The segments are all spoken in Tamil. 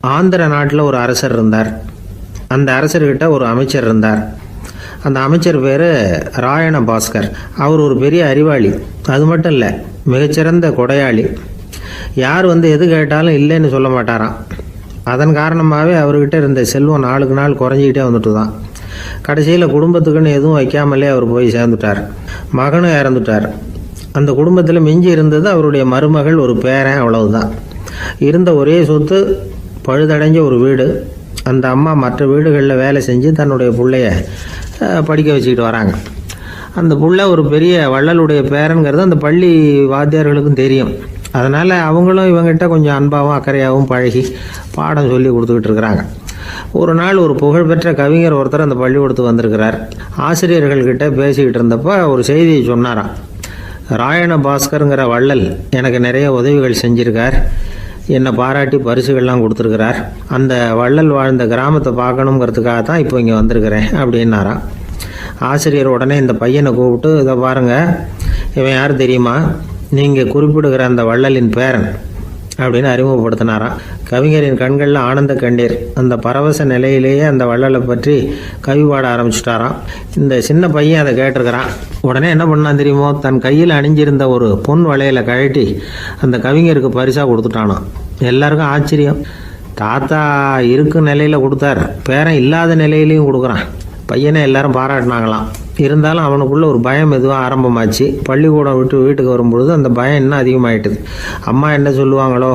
ஆந்திர நாட்டில் ஒரு அரசர் இருந்தார். அந்த அரசர்கிட்ட ஒரு அமைச்சர் இருந்தார். அந்த அமைச்சர் பேர் ராயண பாஸ்கர். அவர் ஒரு பெரிய அறிவாளி. அது மட்டும் இல்லை, மிகச்சிறந்த கொடையாளி. யார் எது கேட்டாலும் இல்லைன்னு சொல்ல மாட்டாராம். அதன் காரணமாகவே அவர்கிட்ட இருந்த செல்வம் நாளுக்கு நாள் குறைஞ்சிக்கிட்டே வந்துட்டு தான். கடைசியில் குடும்பத்துக்குன்னு எதுவும் வைக்காமலே அவர் போய் சேர்ந்துட்டார். மகனும் இறந்துட்டார். அந்த குடும்பத்தில் மிஞ்சி இருந்தது அவருடைய மருமகள், ஒரு பேரன், அவ்வளவுதான். இருந்த ஒரே சொத்து பழுதடைஞ்ச ஒரு வீடு. அந்த அம்மா மற்ற வீடுகளில் வேலை செஞ்சு தன்னுடைய பிள்ளைய படிக்க வச்சுக்கிட்டு வராங்க. அந்த புள்ள ஒரு பெரிய வள்ளலுடைய பேரன்கிறது அந்த பள்ளி வாத்தியார்களுக்கும் தெரியும். அதனால் அவங்களும் இவங்ககிட்ட கொஞ்சம் அன்பாகவும் அக்கறையாகவும் பழகி பாடம் சொல்லி கொடுத்துக்கிட்டு இருக்கிறாங்க. ஒரு நாள் ஒரு புகழ்பெற்ற கவிஞர் ஒருத்தர் அந்த பள்ளிக்கூடத்துக்கு வந்திருக்கிறார். ஆசிரியர்கள்கிட்ட பேசிக்கிட்டு இருந்தப்போ ஒரு செய்தியை சொன்னாராம். ராயண பாஸ்கருங்கிற வள்ளல் எனக்கு நிறைய உதவிகள் செஞ்சிருக்கார், என்னை பாராட்டி பரிசுகள்லாம் கொடுத்துருக்கிறார். அந்த வள்ளல் வாழ்ந்த கிராமத்தை பார்க்கணுங்கிறதுக்காக தான் இப்போ இங்கே வந்திருக்கிறேன் அப்படின்னாராம். ஆசிரியர் உடனே இந்த பையனை கூப்பிட்டு, இதை பாருங்கள், இவன் யார் தெரியுமா? நீங்கள் குறிப்பிடுகிற அந்த வள்ளலின் பேரன் அப்படின்னு அறிமுகப்படுத்தினாராம். கவிஞரின் கண்களில் ஆனந்த கண்ணீர். அந்த பரவச நிலையிலேயே அந்த வள்ளலை பற்றி கவி பாட ஆரம்பிச்சுட்டாராம். இந்த சின்ன பையன் அதை கேட்டிருக்கிறான். உடனே என்ன பண்ணான் தெரியுமோ? தன் கையில் அணிஞ்சிருந்த ஒரு பொன் வளையலை கழட்டி அந்த கவிஞருக்கு பரிசாக கொடுத்துட்டானான். எல்லாருக்கும் ஆச்சரியம். தாத்தா இருக்கும் நிலையில் கொடுத்தார், பேரன் இல்லாத நிலையிலையும் கொடுக்குறான். பையனை எல்லாரும் பாராட்டினாங்களாம். இருந்தாலும் அவனுக்குள்ள ஒரு பயம் எதுவும் ஆரம்பமாச்சு. பள்ளிக்கூடம் விட்டு வீட்டுக்கு வரும்பொழுது அந்த பயம் இன்னும் அதிகமாயிட்டுது. அம்மா என்ன சொல்லுவாங்களோ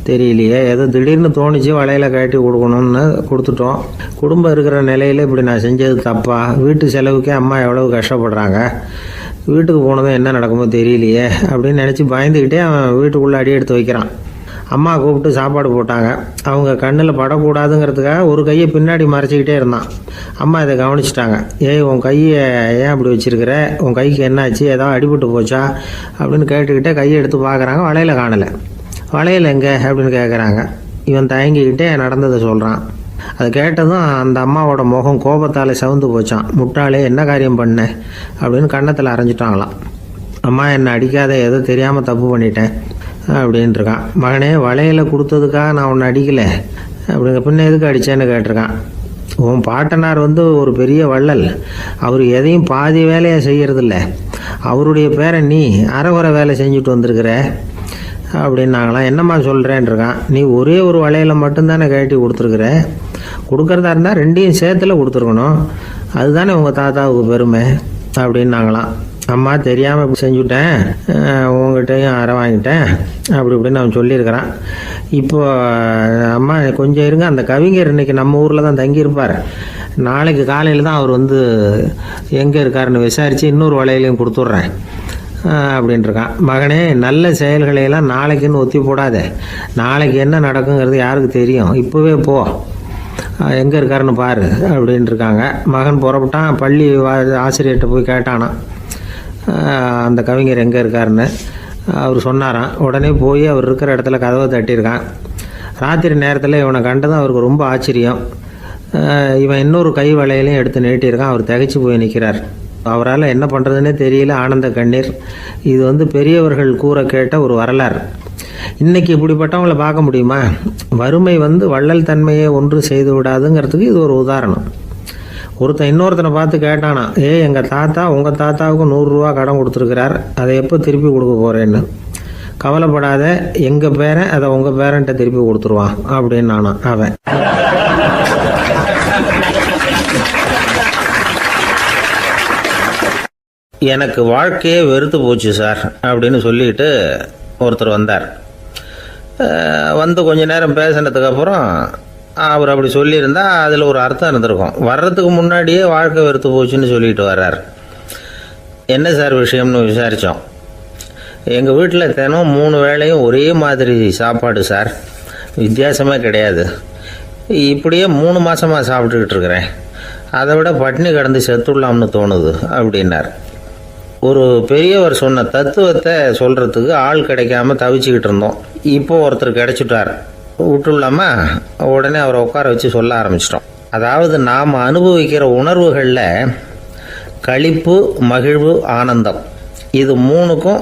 தெரியலையே, ஏதோ திடீர்னு தோணிச்சு வளையலை கட்டி கொடுக்கணும்னு கொடுத்துட்டோம். குடும்பம் இருக்கிற நிலையில் இப்படி நான் செஞ்சது தப்பா? வீட்டு செலவுக்கே அம்மா எவ்வளவு கஷ்டப்படுறாங்க, வீட்டுக்கு போனதும் என்ன நடக்குமோ தெரியலையே அப்படின்னு நினச்சி பயந்துக்கிட்டே அவன் வீட்டுக்குள்ளே அடி எடுத்து வைக்கிறான். அம்மா கூப்பிட்டு சாப்பாடு போட்டாங்க. அவங்க கண்ணில் படக்கூடாதுங்கிறதுக்காக ஒரு கையை பின்னாடி மறைச்சிக்கிட்டே இருந்தான். அம்மா இதை கவனிச்சிட்டாங்க. உன் கையை ஏன் அப்படி வச்சிருக்கிற? உன் கைக்கு என்னாச்சு? ஏதாவது அடிபட்டு போச்சா அப்படின்னு கேட்டுக்கிட்டே கையை எடுத்து பார்க்குறாங்க. வளையல காணலை. வளையல் எங்கே அப்படின்னு கேட்குறாங்க. இவன் தயங்கிக்கிட்டே நடந்ததை சொல்கிறான். அதை கேட்டதும் அந்த அம்மாவோட முகம் கோபத்தால் சவுந்து போச்சான். முட்டாளே, என்ன காரியம் பண்ண அப்படின்னு கன்னத்தில் அரைஞ்சிட்டாங்களாம். அம்மா, என்னை அடிக்காத, ஏதோ தெரியாமல் தப்பு பண்ணிட்டேன் அப்படின்ட்டுருக்கான். மகனே, வளையலை கொடுத்ததுக்காக நான் உன்னை அடிக்கலை, அப்படிங்க பின்ன எதுக்கு அடித்தேன்னு கேட்டிருக்கான். உன் பாட்டனார் ஒரு பெரிய வள்ளல், அவர் எதையும் பாதி வேலையை செய்யறதில்ல. அவருடைய பேரை நீ அரைகுறை வேலை செஞ்சுட்டு வந்திருக்கிற அப்படின்னாங்களாம். என்னம்மா சொல்கிறேன்ருக்கான். நீ ஒரே ஒரு வளையலை மட்டும்தானே கட்டி கொடுத்துருக்குற. கொடுக்குறதா இருந்தால் ரெண்டையும் சேர்த்துல கொடுத்துருக்கணும், அதுதானே உங்கள் தாத்தாவுக்கு பெருமை அப்படின்னாங்களாம். அம்மா, தெரியாமல் இப்படி செஞ்சுட்டேன், உங்கள்கிட்டையும் அரை வாங்கிட்டேன் அப்படி இப்படின்னு அவன் சொல்லியிருக்கிறான். இப்போ அம்மா கொஞ்சம் இருங்க, அந்த கவிஞர் இன்னைக்கு நம்ம ஊரில் தான் தங்கியிருப்பார், நாளைக்கு காலையில் தான் அவர் எங்கே இருக்காருன்னு விசாரித்து இன்னொரு வளையலையும் கொடுத்துட்றேன் அப்படின்ட்டுருக்கான். மகனே, நல்ல செயல்களையெல்லாம் நாளைக்குன்னு ஒத்தி போடாத. நாளைக்கு என்ன நடக்குங்கிறது யாருக்கு தெரியும்? இப்போவே போ, எங்கே இருக்காருன்னு பாரு அப்படின்ட்டுருக்காங்க. மகன் புறப்பட்டான். பள்ளி ஆசிரியர்கிட்ட போய் கேட்டானா அந்த கவிஞர் எங்கே இருக்காருன்னு. அவர் சொன்னாராம். உடனே போய் அவர் இருக்கிற இடத்துல கதவை தட்டியிருக்கான். ராத்திரி நேரத்தில் இவனை கண்டதும் அவருக்கு ரொம்ப ஆச்சரியம். இவன் இன்னொரு கை வளையலையும் எடுத்து நீட்டியிருக்கான். அவர் திகைச்சு போய் நிற்கிறார். அவரால் என்ன பண்ணுறதுன்னே தெரியல. ஆனந்த கண்ணீர். இது பெரியவர்கள் கூற கேட்ட ஒரு வரலாறு. இன்னைக்கு இப்படிப்பட்டவங்களை பார்க்க முடியுமா? வறுமை வள்ளல் தன்மையை ஒன்று செய்து விடாதுங்கிறதுக்கு இது ஒரு உதாரணம். ஒருத்தன் இன்னொருத்தனை பார்த்து கேட்டானா, எங்கள் தாத்தா உங்கள் தாத்தாவுக்கு 100 ரூபா கடன் கொடுத்துருக்கிறார், அதை எப்போ திருப்பி கொடுக்க போகிறேன்னு. கவலைப்படாத, எங்கள் பேரன் அதை உங்கள் பேரன்ட்ட திருப்பி கொடுத்துருவான் அப்படின்னு நானா அவன். எனக்கு வாழ்க்கையே வெறுத்து போச்சு சார் அப்படின்னு சொல்லிட்டு ஒருத்தர் வந்தார். கொஞ்ச நேரம் பேசினதுக்கு அப்புறம் அவர் அப்படி சொல்லியிருந்தா அதில் ஒரு அர்த்தம் இருந்திருக்கும். வர்றதுக்கு முன்னாடியே வாழ்க்கை வெறுத்து போச்சுன்னு சொல்லிட்டு வர்றார். என்ன சார் விஷயம்னு விசாரித்தோம். எங்கள் வீட்டில் தினம் 3 வேளையும் ஒரே மாதிரி சாப்பாடு சார், வித்தியாசமே கிடையாது. இப்படியே 3 மாதமாக சாப்பிட்டுக்கிட்டு இருக்கிறேன். அதை விட பட்டினி கிடந்து செத்துடலாம்னு தோணுது அப்படின்னார். ஒரு பெரியவர் சொன்ன தத்துவத்தை சொல்கிறதுக்கு ஆள் கிடைக்காம தவிச்சுக்கிட்டு இருந்தோம். இப்போ ஒருத்தர் கிடைச்சிட்டார். விட்டுள்ளாமா உடனே அவரை உட்கார வச்சு சொல்ல ஆரம்பிச்சிட்டோம். அதாவது நாம் அனுபவிக்கிற உணர்வுகளில் களிப்பு, மகிழ்வு, ஆனந்தம், இது 3க்கும்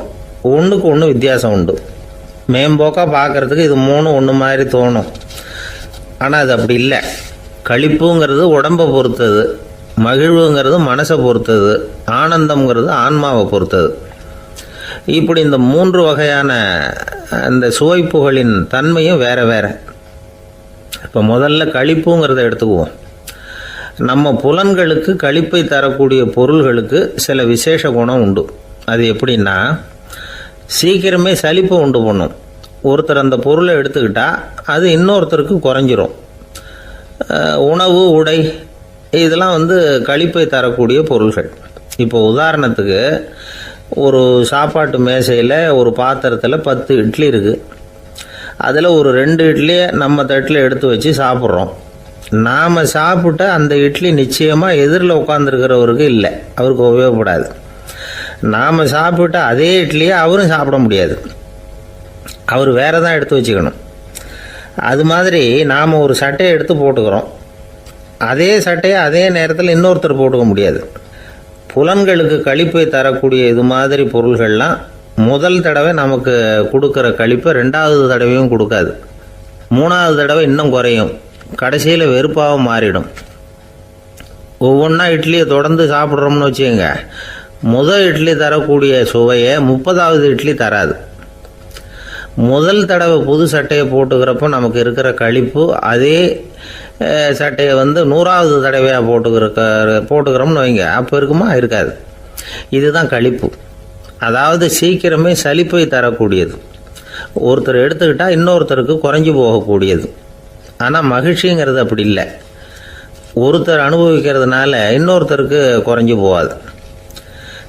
ஒன்றுக்கு ஒன்று வித்தியாசம் உண்டு. மேம்போக்காக பார்க்குறதுக்கு இது 3 ஒன்று மாதிரி தோணும். ஆனால் அது அப்படி இல்லை. களிப்புங்கிறது உடம்பை பொறுத்தது, மகிழ்வுங்கிறது மனசை பொறுத்தது, ஆனந்தம்ங்கிறது ஆன்மாவை பொறுத்தது. இப்படி இந்த 3 வகையான அந்த சுவைப்புகளின் தன்மையும் வேற வேற. இப்போ முதல்ல களிப்புங்கிறத எடுத்துக்குவோம். நம்ம புலன்களுக்கு களிப்பை தரக்கூடிய பொருள்களுக்கு சில விசேஷ குணம் உண்டு. அது எப்படின்னா, சீக்கிரமே சலிப்பை உண்டு பண்ணும். ஒருத்தர் அந்த பொருளை எடுத்துக்கிட்டால் அது இன்னொருத்தருக்கு குறைஞ்சிரும். உணவு, உடை இதெல்லாம் களிப்பை தரக்கூடிய பொருள்கள். இப்போ உதாரணத்துக்கு, ஒரு சாப்பாட்டு மேசையில் ஒரு பாத்திரத்தில் 10 இட்லி இருக்குது. அதில் ஒரு 2 இட்லியை நம்ம தட்டில் எடுத்து வச்சு சாப்பிட்றோம். நாம் சாப்பிட்ட அந்த இட்லி நிச்சயமாக எதிரில் உட்காந்துருக்கிறவருக்கு இல்லை, அவருக்கு உபயோகப்படாது. நாம் சாப்பிட்ட அதே இட்லியை அவரும் சாப்பிட முடியாது, அவர் வேறு தான் எடுத்து வச்சுக்கணும். அது மாதிரி நாம் ஒரு சட்டையை எடுத்து போட்டுக்கிறோம், அதே சட்டையை அதே நேரத்தில் இன்னொருத்தர் போட்டுக்க முடியாது. புலன்களுக்கு களிப்பை தரக்கூடிய இது மாதிரி பொருள்கள்லாம் முதல் தடவை நமக்கு கொடுக்குற களிப்பை 2வது தடவையும் கொடுக்காது. 3வது தடவை இன்னும் குறையும், கடைசியில் வெறுப்பாக மாறிடும். ஒவ்வொன்றா இட்லியை தொடர்ந்து சாப்பிட்றோம்னு வச்சுக்கோங்க, முதல் இட்லி தரக்கூடிய சுவையை 30வது இட்லி தராது. முதல் தடவை புது சட்டையை போட்டுக்கிறப்போ நமக்கு இருக்கிற களிப்பு அதே சட்டையை 100வது தடவையாக போட்டுக்கிறோம்னு வைங்க, அப்போ இருக்குமா? இருக்காது. இதுதான் களிப்பு. அதாவது சீக்கிரமே சலிப்பை தரக்கூடியது. ஒருத்தர் எடுத்துக்கிட்டால் இன்னொருத்தருக்கு குறைஞ்சி போகக்கூடியது. ஆனால் மகிழ்ச்சிங்கிறது அப்படி இல்லை. ஒருத்தர் அனுபவிக்கிறதுனால இன்னொருத்தருக்கு குறைஞ்சி போகாது.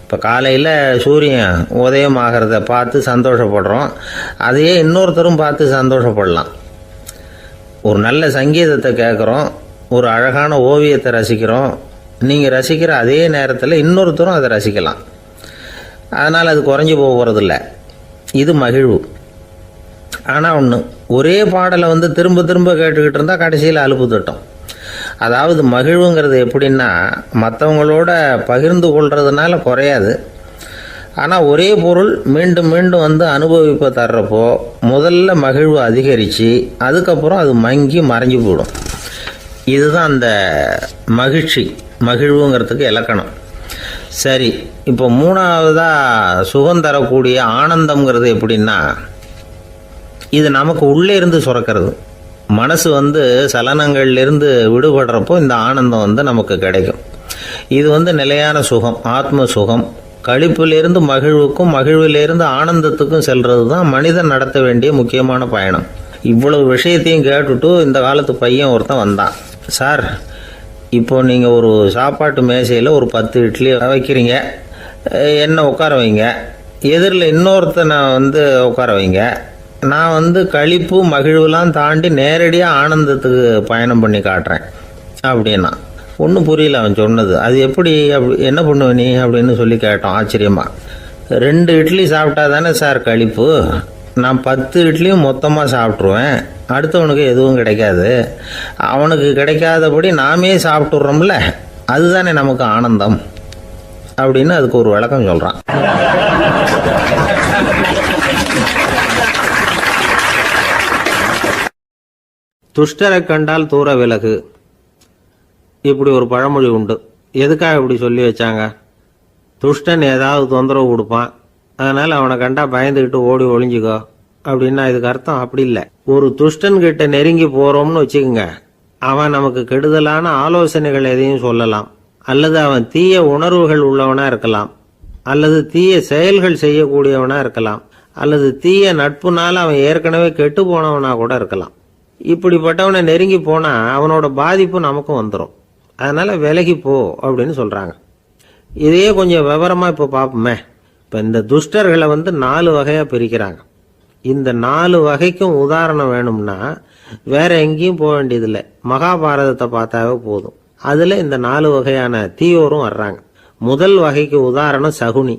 இப்போ காலையில் சூரியன் உதயம் ஆகிறத பார்த்து சந்தோஷப்படுறோம், அதையே இன்னொருத்தரும் பார்த்து சந்தோஷப்படலாம். ஒரு நல்ல சங்கீதத்தை கேட்குறோம், ஒரு அழகான ஓவியத்தை ரசிக்கிறோம், நீங்கள் ரசிக்கிற அதே நேரத்தில் இன்னொருத்தரும் அதை ரசிக்கலாம். அதனால் அது குறைஞ்சி போகிறதில்ல. இது மகிழ்வு. ஆனால் ஒன்று, ஒரே பாடலை திரும்ப திரும்ப கேட்டுக்கிட்டு இருந்தால் கடைசியில் அலுப்பு தட்டும். அதாவது மகிழ்வுங்கிறது எப்படின்னா, மற்றவங்களோட பகிர்ந்து கொள்றதுனால குறையாது. ஆனால் ஒரே பொருள் மீண்டும் மீண்டும் அனுபவிப்பை தர்றப்போ முதல்ல மகிழ்வு அதிகரித்து அதுக்கப்புறம் அது மங்கி மறைஞ்சு போயிடும். இதுதான் அந்த மகிழ்வுங்கிறதுக்கு இலக்கணம். சரி, இப்போ 3வதாக சுகம் தரக்கூடிய ஆனந்தம்ங்கிறது எப்படின்னா, இது நமக்கு உள்ளே இருந்து சுரக்கிறது. மனசு சலனங்கள்லேருந்து விடுபடுறப்போ இந்த ஆனந்தம் நமக்கு கிடைக்கும். இது நிலையான சுகம், ஆத்ம சுகம். களிப்பிலிருந்து மகிழ்வுக்கும், மகிழ்விலிருந்து ஆனந்தத்துக்கும் செல்றது தான் மனிதன் நடத்த வேண்டிய முக்கியமான பயணம். இவ்வளவு விஷயத்தையும் கேட்டுட்டு இந்த காலத்து பையன் ஒருத்தன் வந்தான். சார், இப்போ நீங்கள் ஒரு சாப்பாட்டு மேசையில் ஒரு 10 இட்லி வைக்கிறீங்க, என்னை உட்கார வைங்க, எதிரில் இன்னொருத்தனை உட்கார வைங்க, நான் களிப்பு மகிழ்வுலாம் தாண்டி நேரடியாக ஆனந்தத்துக்கு பயணம் பண்ணி காட்டுறேன் அப்படின்னா. ஒன்றும் புரியல அவன் சொன்னது. அது எப்படி, என்ன பண்ணுவ நீ அப்படின்னு சொல்லி கேட்டோம் ஆச்சரியமாக. 2 இட்லி சாப்பிட்டா தானே சார் களிப்பு, நான் 10 இட்லியும் மொத்தமாக சாப்பிட்ருவேன், அடுத்தவனுக்கு எதுவும் கிடைக்காது, அவனுக்கு கிடைக்காதபடி நாமே சாப்பிட்டுடுறோம்ல, அதுதானே நமக்கு ஆனந்தம் அப்படின்னு அதுக்கு ஒரு விளக்கம் சொல்கிறான். துஷ்டரை கண்டால் தூர விலகு, இப்படி ஒரு பழமொழி உண்டு. எதுக்காக இப்படி சொல்லி வச்சாங்க? துஷ்டன் ஏதாவது தொந்தரவு கொடுப்பான், அதனால் அவனை கண்டா பயந்துக்கிட்டு ஓடி ஒளிஞ்சிக்கோ அப்படின்னா இதுக்கு அர்த்தம் அப்படி இல்லை. ஒரு துஷ்டன் கிட்ட நெருங்கி போகிறோம்னு வச்சுக்கோங்க, அவன் நமக்கு கெடுதலான ஆலோசனைகள் எதையும் சொல்லலாம், அல்லது அவன் தீய உணர்வுகள் உள்ளவனா இருக்கலாம், அல்லது தீய செயல்கள் செய்யக்கூடியவனா இருக்கலாம், அல்லது தீய நட்புனால அவன் ஏற்கனவே கெட்டு போனவனா கூட இருக்கலாம். இப்படிப்பட்டவனை நெருங்கி போனா அவனோட பாதிப்பு நமக்கும் வந்துடும். அதனால விலகி போ அப்படின்னு சொல்றாங்க. இதையே கொஞ்சம் விவரமா இப்ப பார்ப்போமே. இப்ப இந்த துஷ்டர்களை 4 வகையா பிரிக்கிறாங்க. இந்த 4 வகைக்கும் உதாரணம் வேணும்னா வேற எங்கேயும் போக வேண்டியதில்லை, மகாபாரதத்தை பார்த்தாவே போதும். அதுல இந்த 4 வகையான தீயோரும் வர்றாங்க. முதல் வகைக்கு உதாரணம் சகுனி.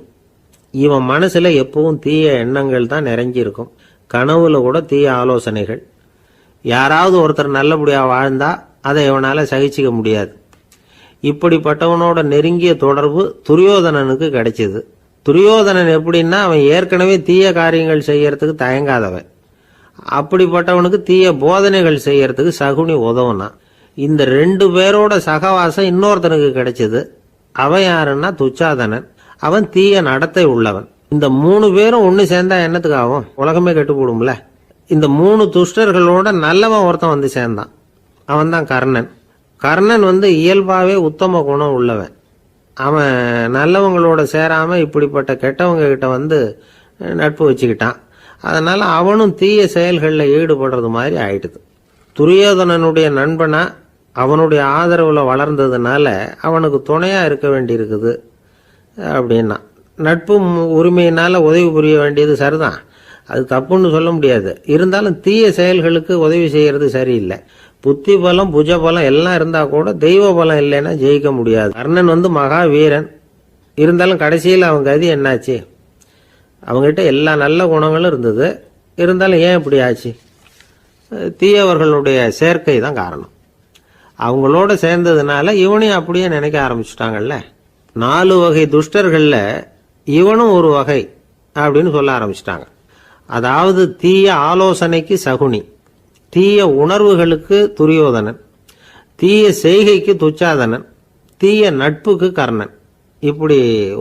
இவன் மனசுல எப்பவும் தீய எண்ணங்கள் தான் நிறைஞ்சிருக்கும், கனவுல கூட தீய ஆலோசனைகள். யாராவது ஒருத்தர் நல்லபடியா வாழ்ந்தா அதை இவனால சகிச்சிக்க முடியாது. இப்படிப்பட்டவனோட நெருங்கிய தொடர்பு துரியோதனனுக்கு கிடைச்சது. துரியோதனன் எப்படின்னா, அவன் ஏற்கனவே தீய காரியங்கள் செய்யறதுக்கு தயங்காதவன். அப்படிப்பட்டவனுக்கு தீய போதனைகள் செய்யறதுக்கு சகுனி உதவுனா. இந்த 2 பேரோட சகவாசம் இன்னொருத்தனுக்கு கிடைச்சது. அவன் யாருன்னா துச்சாதனன். அவன் தீய நடத்தை உள்ளவன். இந்த 3 பேரும் ஒன்று சேர்ந்தா என்னத்துக்கு ஆகும்? உலகமே கெட்டு போடும்ல. இந்த 3 துஷ்டர்களோட நல்லவன் ஒருத்தன் வந்து சேர்ந்தான். அவன் தான் கர்ணன். கர்ணன் இயல்பாவே உத்தம குணம் உள்ளவன். அவன் நல்லவங்களோட சேராம இப்படிப்பட்ட கெட்டவங்க கிட்ட நட்பு வச்சுக்கிட்டான். அதனால அவனும் தீய செயல்களில் ஈடுபடுறது மாதிரி ஆயிடுது. துரியோதனனுடைய நண்பனா அவனுடைய ஆதரவுல வளர்ந்ததுனால அவனுக்கு துணையா இருக்க வேண்டி இருக்குது அப்படின்னா. நட்பு உரிமையினால உதவி புரிய வேண்டியது சரிதான், அது தப்புன்னு சொல்ல முடியாது. இருந்தாலும் தீய செயல்களுக்கு உதவி செய்யறது சரியில்லை. புத்தி பலம் புஜ பலம் எல்லாம் இருந்தா கூட தெய்வ பலம் இல்லைன்னா ஜெயிக்க முடியாது. கர்ணன் மகா வீரன். இருந்தாலும் கடைசியில் அவன் கதி என்னாச்சு? அவங்ககிட்ட எல்லா நல்ல குணங்களும் இருந்தது. இருந்தாலும் ஏன் இப்படி ஆச்சு? தீயவர்களுடைய சேர்க்கை தான் காரணம். அவங்களோட சேர்ந்ததுனால இவனையும் அப்படியே நினைக்க ஆரம்பிச்சுட்டாங்கல்ல. 4 வகை துஷ்டர்கள்ல இவனும் ஒரு வகை அப்படின்னு சொல்ல ஆரம்பிச்சிட்டாங்க. அதாவது தீய ஆலோசனைக்கு சகுனி, தீய உணர்வுகளுக்கு துரியோதனன், தீய செய்கைக்கு துச்சாதனன், தீய நட்புக்கு கர்ணன். இப்படி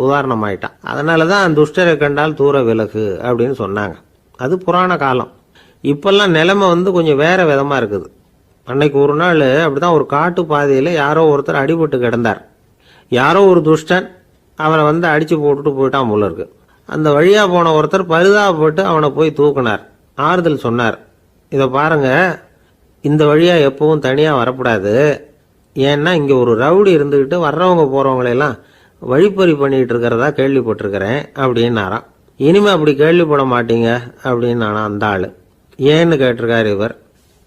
உதாரணமாயிட்டான். அதனாலதான் துஷ்டரை கண்டால் தூர விலகு அப்படின்னு சொன்னாங்க. அது புராண காலம். இப்பெல்லாம் நிலைமை கொஞ்சம் வேற விதமா இருக்குது. அன்னைக்கு ஒரு நாள் அப்படிதான் ஒரு காட்டு பாதையில யாரோ ஒருத்தர் அடிபட்டு கிடந்தார். யாரோ ஒரு துஷ்டன் அவனை அடிச்சு போட்டுட்டு போயிட்டான் போல இருக்கு. அந்த வழியா போன ஒருத்தர் பரிதாபப்பட்டு அவனை போய் தூக்குனார். ஆறுதல் சொன்னார், இதை பாருங்க, இந்த வழியா எப்பவும் தனியா வரக்கூடாது. ஏன்னா இங்க ஒரு ரவுடி இருந்துகிட்டு வர்றவங்க போறவங்களெல்லாம் வழிப்பறி பண்ணிட்டு இருக்கிறதா கேள்விப்பட்டிருக்கிறேன் அப்படின்னாராம். இனிமே அப்படி கேள்விப்பட மாட்டீங்க அப்படின்னு அந்த ஆளு. ஏன்னு கேட்டிருக்காரு இவர்.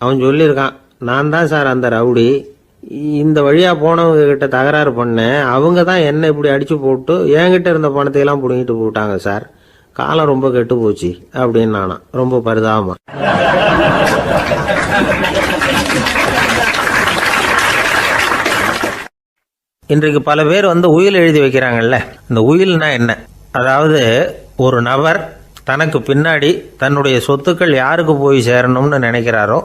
அவன் சொல்லியிருக்கான், நான் தான் சார் அந்த ரவுடி. இந்த வழியா போனவங்க கிட்ட தகராறு பண்ணேன். அவங்க தான் என்ன இப்படி அடிச்சு போட்டு என்கிட்ட இருந்த பணத்தை எல்லாம் புடுங்கிட்டு போட்டாங்க சார். காலம் ரொம்ப கெட்டு போச்சு அப்படின்னு நானா ரொம்ப பரிதாபமா. இன்றைக்கு பல பேர் உயில் எழுதி வைக்கிறாங்கல்ல. இந்த உயில்னா என்ன? அதாவது ஒரு நபர் தனக்கு பின்னாடி தன்னுடைய சொத்துக்கள் யாருக்கு போய் சேரணும்னு நினைக்கிறாரோ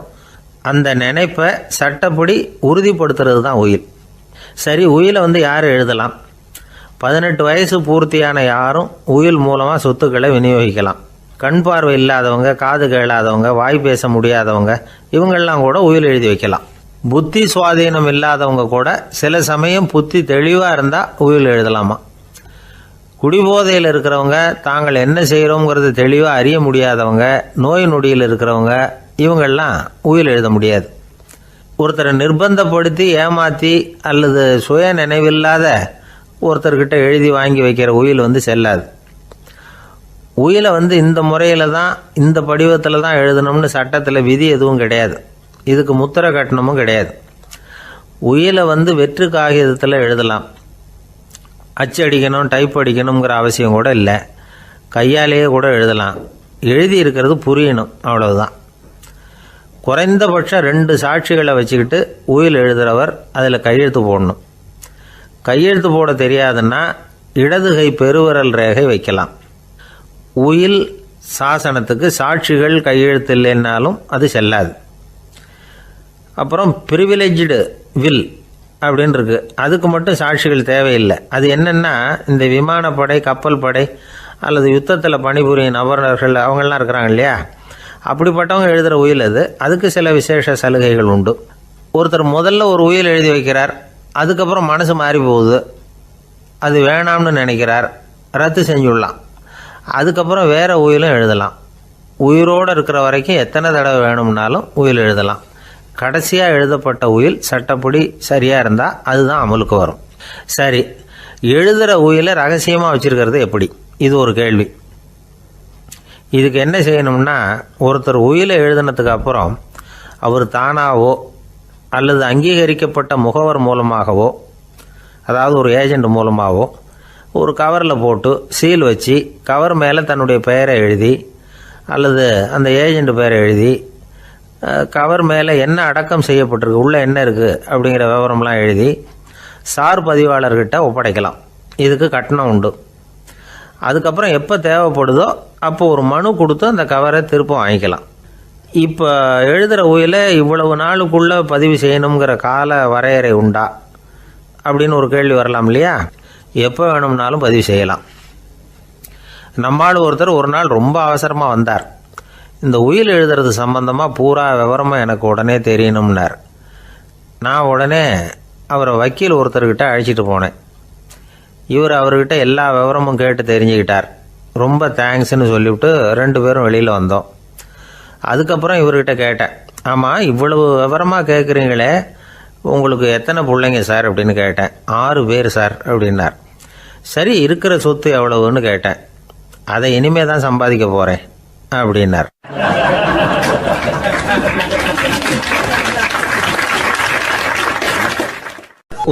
அந்த நினைப்பை சட்டப்படி உறுதிப்படுத்துறது தான் உயில். சரி, உயிலை யார் எழுதலாம்? 18 வயசு பூர்த்தியான யாரும் உயில் மூலமாக சொத்துக்களை விநியோகிக்கலாம். கண் பார்வை இல்லாதவங்க, காது கேளாதவங்க, வாய் பேச முடியாதவங்க, இவங்கெல்லாம் கூட உயில் எழுதி வைக்கலாம். புத்தி சுவாதீனம் இல்லாதவங்க கூட சில சமயம் புத்தி தெளிவாக இருந்தால் உயில் எழுதலாமா. குடிபோதையில் இருக்கிறவங்க, தாங்கள் என்ன செய்கிறோங்கிறது தெளிவாக அறிய முடியாதவங்க, நோய் நொடியில் இருக்கிறவங்க, இவங்கெல்லாம் உயில் எழுத முடியாது. ஒருத்தரை நிர்பந்தப்படுத்தி ஏமாற்றி அல்லது சுய நினைவில்லாத ஒருத்தர்கிட்ட எழுதி வாங்கி வைக்கிற உயில் செல்லாது. உயிலை இந்த முறையில் தான், இந்த படிவத்தில் தான் எழுதணும்னு சட்டத்தில் விதி எதுவும் கிடையாது. இதுக்கு முத்திரை கட்டணமும் கிடையாது. உயிலை வெற்று காகிதத்தில் எழுதலாம். அச்சு அடிக்கணும், டைப் அடிக்கணுங்கிற அவசியம் கூட இல்லை. கையாலேயே கூட எழுதலாம். எழுதி இருக்கிறது புரியணும், அவ்வளவுதான். குறைந்தபட்சம் 2 சாட்சிகளை வச்சுக்கிட்டு உயில் எழுதுகிறவர் அதில் கையெழுத்து போடணும். கையெழுத்து போட தெரியாதுன்னா இடது கை பெருவிரல் ரேகை வைக்கலாம். உயில் சாசனத்துக்கு சாட்சிகள் கையெழுத்து இல்லைன்னாலும் அது செல்லாது. அப்புறம் பிரிவிலேஜ்டு வில் அப்படின்னு இருக்கு. அதுக்கு மட்டும் சாட்சிகள் தேவையில்லை. அது என்னன்னா, இந்த விமானப்படை, கப்பல் படை அல்லது யுத்தத்தில் பணிபுரியும் நபர்கள் அவங்கெல்லாம் இருக்கிறாங்க இல்லையா, அப்படிப்பட்டவங்க எழுதுகிற உயில் அது. அதுக்கு சில விசேஷ சலுகைகள் உண்டு. ஒருத்தர் முதல்ல ஒரு உயில் எழுதி வைக்கிறார், அதுக்கப்புறம் மனசு மாறி போகுது, அது வேணாம்னு நினைக்கிறார், ரத்து செஞ்சுடலாம். அதுக்கப்புறம் வேற உயிலும் எழுதலாம். உயிரோடு இருக்கிற வரைக்கும் எத்தனை தடவை வேணும்னாலும் உயில் எழுதலாம். கடைசியாக எழுதப்பட்ட உயில் சட்டப்படி சரியாக இருந்தால் அதுதான் அமலுக்கு வரும். சரி, எழுதுகிற உயிலை ரகசியமாக வச்சுருக்கிறது எப்படி? இது ஒரு கேள்வி. இதுக்கு என்ன செய்யணும்னா, ஒருத்தர் உயிலை எழுதினதுக்கு அப்புறம் அவர் தானாவோ அல்லது அங்கீகரிக்கப்பட்ட முகவர் மூலமாகவோ, அதாவது ஒரு ஏஜெண்ட் மூலமாகவோ, ஒரு கவரில் போட்டு சீல் வச்சு கவர் மேலே தன்னுடைய பெயரை எழுதி அல்லது அந்த ஏஜெண்ட் பெயரை எழுதி கவர் மேலே என்ன அடக்கம் செய்யப்பட்டிருக்கு, உள்ளே என்ன இருக்குது அப்படிங்கிற விவரம்லாம் எழுதி சார் பதிவாளர்கிட்ட ஒப்படைக்கலாம். இதுக்கு கட்டணம் உண்டு. அதுக்கப்புறம் எப்போ தேவைப்படுதோ அப்போ ஒரு மனு கொடுத்து அந்த கவரை திருப்பம் வாங்கிக்கலாம். இப்போ எழுதுகிற உயிலை இவ்வளவு நாளுக்குள்ளே பதிவு செய்யணுங்கிற கால வரையறை உண்டா அப்படின்னு ஒரு கேள்வி வரலாம் இல்லையா? எப்போ வேணும்னாலும் பதிவு செய்யலாம். நம்மால் ஒருத்தர் ஒரு நாள் ரொம்ப அவசரமாக வந்தார். இந்த உயில் எழுதுறது சம்பந்தமாக பூரா விவரமாக எனக்கு உடனே தெரியணும்னார். நான் உடனே அவரை வக்கீல் ஒருத்தர்கிட்ட அழைச்சிட்டு போனேன். இவர் அவர்கிட்ட எல்லா விவரமும் கேட்டு தெரிஞ்சுக்கிட்டார். ரொம்ப தேங்க்ஸ்ன்னு சொல்லிவிட்டு 2 பேரும் வெளியில் வந்தோம். அதுக்கப்புறம் இவர்கிட்ட கேட்டேன், ஆமாம் இவ்வளவு விவரமாக கேட்குறீங்களே, உங்களுக்கு எத்தனை பிள்ளைங்க சார் அப்படின்னு கேட்டேன். 6 பேர் சார் அப்படின்னார். சரி, இருக்கிற சொத்து எவ்வளவுன்னு கேட்டேன். அதை இனிமே தான் சம்பாதிக்க போகிறேன் அப்படின்னார்.